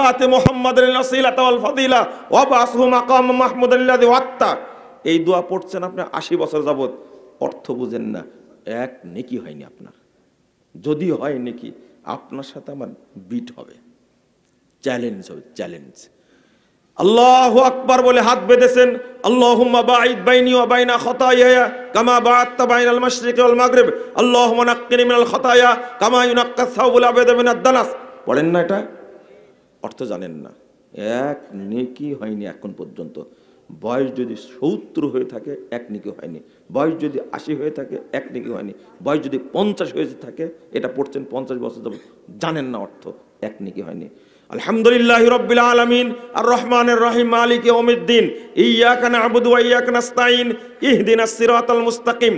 আতি মুহাম্মাদাল ওয়াসিলাতা ওয়াল ফাদিলা ওয়া বাসহু মাকাম মাহমুদাল্লাযী ওয়াত্তা। এই দোয়া পড়ছেন আপনি 80 বছর যাবত, অর্থ বুঝেন না, এক নেকি হয়নি আপনার। যদি হয় নেকি, আপনার সাথে আমার বিট হবে, চ্যালেঞ্জ হবে, চ্যালেঞ্জ। আল্লাহু আকবার বলে হাত বেঁধেছেন, আল্লাহুম্মা বাঈদ বাইনি ওয়া বাইনা খাতায়ায়া কামা বা'আদতা বাইনাল মাশরিকি ওয়াল মাগরিব, আল্লাহুম্মা নাক্কিনি মিনাল খাতায়া কামা ইউনাক্কাস সাওবুল আবিদ মিনাদ দানাস। পড়েন না? এটা অর্থ জানেন না, এক নেকি হয়নি এখন পর্যন্ত। বয়স যদি 70 হয়ে থাকে, এক নেকি হয়নি। বয়স যদি 80 হয়ে থাকে, এক নেকি হয়নি। বয়স যদি 50 হয়ে থাকে, এটা পড়ছেন 50 বছর যাবত, জানেন না অর্থ, এক নেকি হয়নি। আলহামদুলিল্লাহি রাব্বিল আলামিন আর রহমানির রহিম মালিকি ইয়াউমিদ্দিন ইয়্যাকা না'বুদু ওয়া ইয়্যাকা নাস্তাঈন ইহদিনাস সিরাতাল মুস্তাকিম।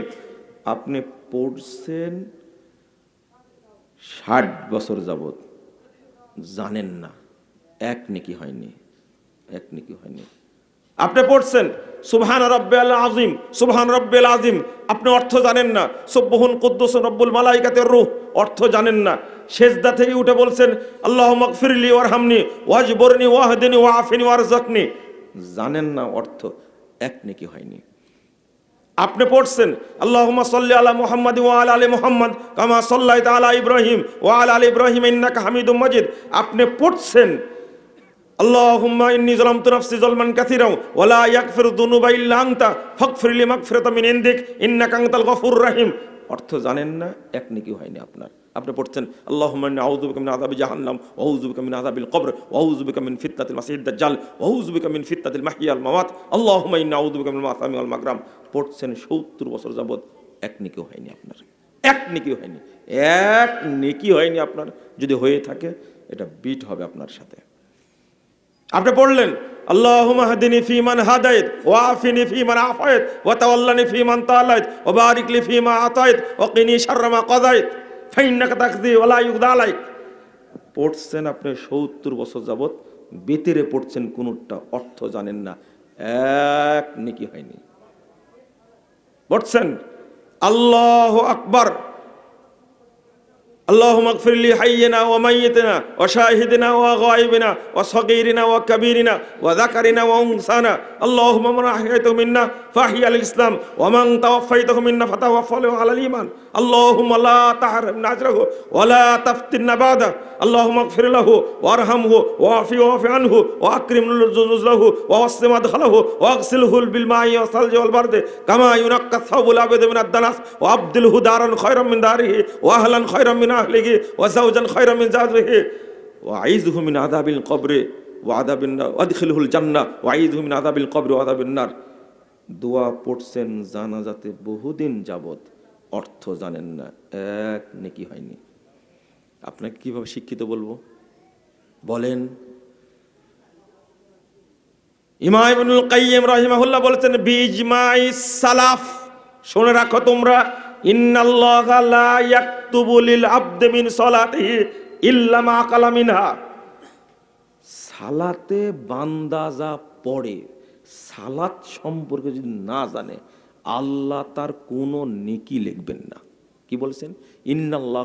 আপনি পড়ছেন 60 বছর যাবত, জানেন না, এক নেকি হয়নি, এক নেকি হয়নি। আপনি পড়ছেন সুবহান রাব্বিয়াল আযীম, সুবহান রাব্বিয়াল আযীম, আপনি অর্থ জানেন না। সুবহুন কুদ্দুসুর রব্বুল মালাইকাতির রূহ, অর্থ জানেন না। সেজদা থেকে উঠে বলছেন আল্লাহুম্মা গফিরলি ওয়ারহামনি ওয়াজবুরনি ওয়াহদিনি ওয়াআফিনি ওয়ারযাকনি, জানেন না অর্থ, এক নেকি হয়নি। আপনি পড়ছেন আল্লাহুম্মা সাল্লি আলা মুহাম্মাদ ওয়া আলা আলি মুহাম্মাদ কামা সাল্লাইতা আলা ইব্রাহিম ওয়া আলা আলি ইব্রাহিম ইন্নাকা হামিদুম মাজিদ। আপনি পড়ছেন আল্লাহুম্মা ইন্নী যালামতু নাফসি যালমান কাসীরা ওয়া লা ইয়াগফিরু যুনুবা ইল্লা আনতা ফাগফিরলি মাগফিরাতাম মিন ইনদিক ইন্নাকা আনতাল গফুরুর রহিম। অর্থ জানেন না, এক নেকি হয়নি আপনার। আপনি পড়ছেন আল্লাহুম্মা ইন্নী আউযু বিকা মিন আযাবি জাহান্নাম ওয়া আউযু বিকা মিন আযাবিল কবর ওয়া আউযু বিকা মিন ফিতনাতিল মাসিহিদ দাজ্জাল ওয়া আউযু বিকা মিন ফিতনাতিল মাহইয়া ওয়াল মামাত আল্লাহুম্মা ইন্নী আউযু বিকা মিনাল মাসামি ওয়াল মাগরাম। পড়ছেন 70 বছর যাবত, এক নেকি হয়নি আপনার, এক নেকি হয়নি, এক নেকি হয়নি আপনার। যদি হয়ে থাকে, এটা বিট হবে আপনার সাথে। আপনি পড়লেন আল্লাহুম্মা হদিনি ফীমান হাদাইত ওয়া আফিনি ফীমান আফাইত ওয়া তাওয়াল্লানি ফীমান তাওয়াল্লাইত ওয়া বারিক লি ফীমা আতাইত ওয়া কিনি শাররা মা কাযাইত ফাইন্নাকা তাকযি ওয়া লা ইউকযা আলাইক। পড়ছেন আপনি 70 বছর যাবত, বেতেরে পড়ছেন, কোনটা অর্থ জানেন না, এক নেকি হয়নি। পড়ছেন আল্লাহু আকবার, اللهم اغفر لي حينا وميتنا وشاهدنا وغائبنا وصغيرنا وكبيرنا وذكرنا وانثانا اللهم من احييته منا فاحي على الاسلام ومن توفيته منا فتوفه على الايمان اللهم لا تحرمنا اجره ولا تفتنا بعده اللهم اغفر له وارحمه واعف عنه واكرم نزله ووسع مدخله واغسله بالماء والثلج والبرد كما ينقى الثوب الابيض من الدنس وابدله دارا خيرا من داره واهلا خيرا من أهله وزوجا خيرا من زوجه وأعيذه من عذاب القبر وعذاب النار وأدخله الجنة وأعيذه من عذاب القبر وعذاب النار। দোয়া পড়ছেন জানাজাতে বহুদিন যাবত, অর্থ জানেন না, এক নেকি হয়নি। আপনাকে কিভাবে শিক্ষিত বলবো বলেন? ইমাম ইবনুল কাইয়িম রাহিমাহুল্লাহ বলেছেন বিজমাইস সালাফ, শুনে রাখো তোমরা, ইন্নাল্লাহা লা ইয়াকতুবু লিল আবদি মিন সালাতিহি ইল্লা মা কালা মিনহা। সালাতে বান্দা যা পড়ে, সালাত সম্পর্কে যদি না জানে, আল্লাহ তার কোনো নেকি লিখবেন না। কি বলছেন? ইন্নাল্লাহ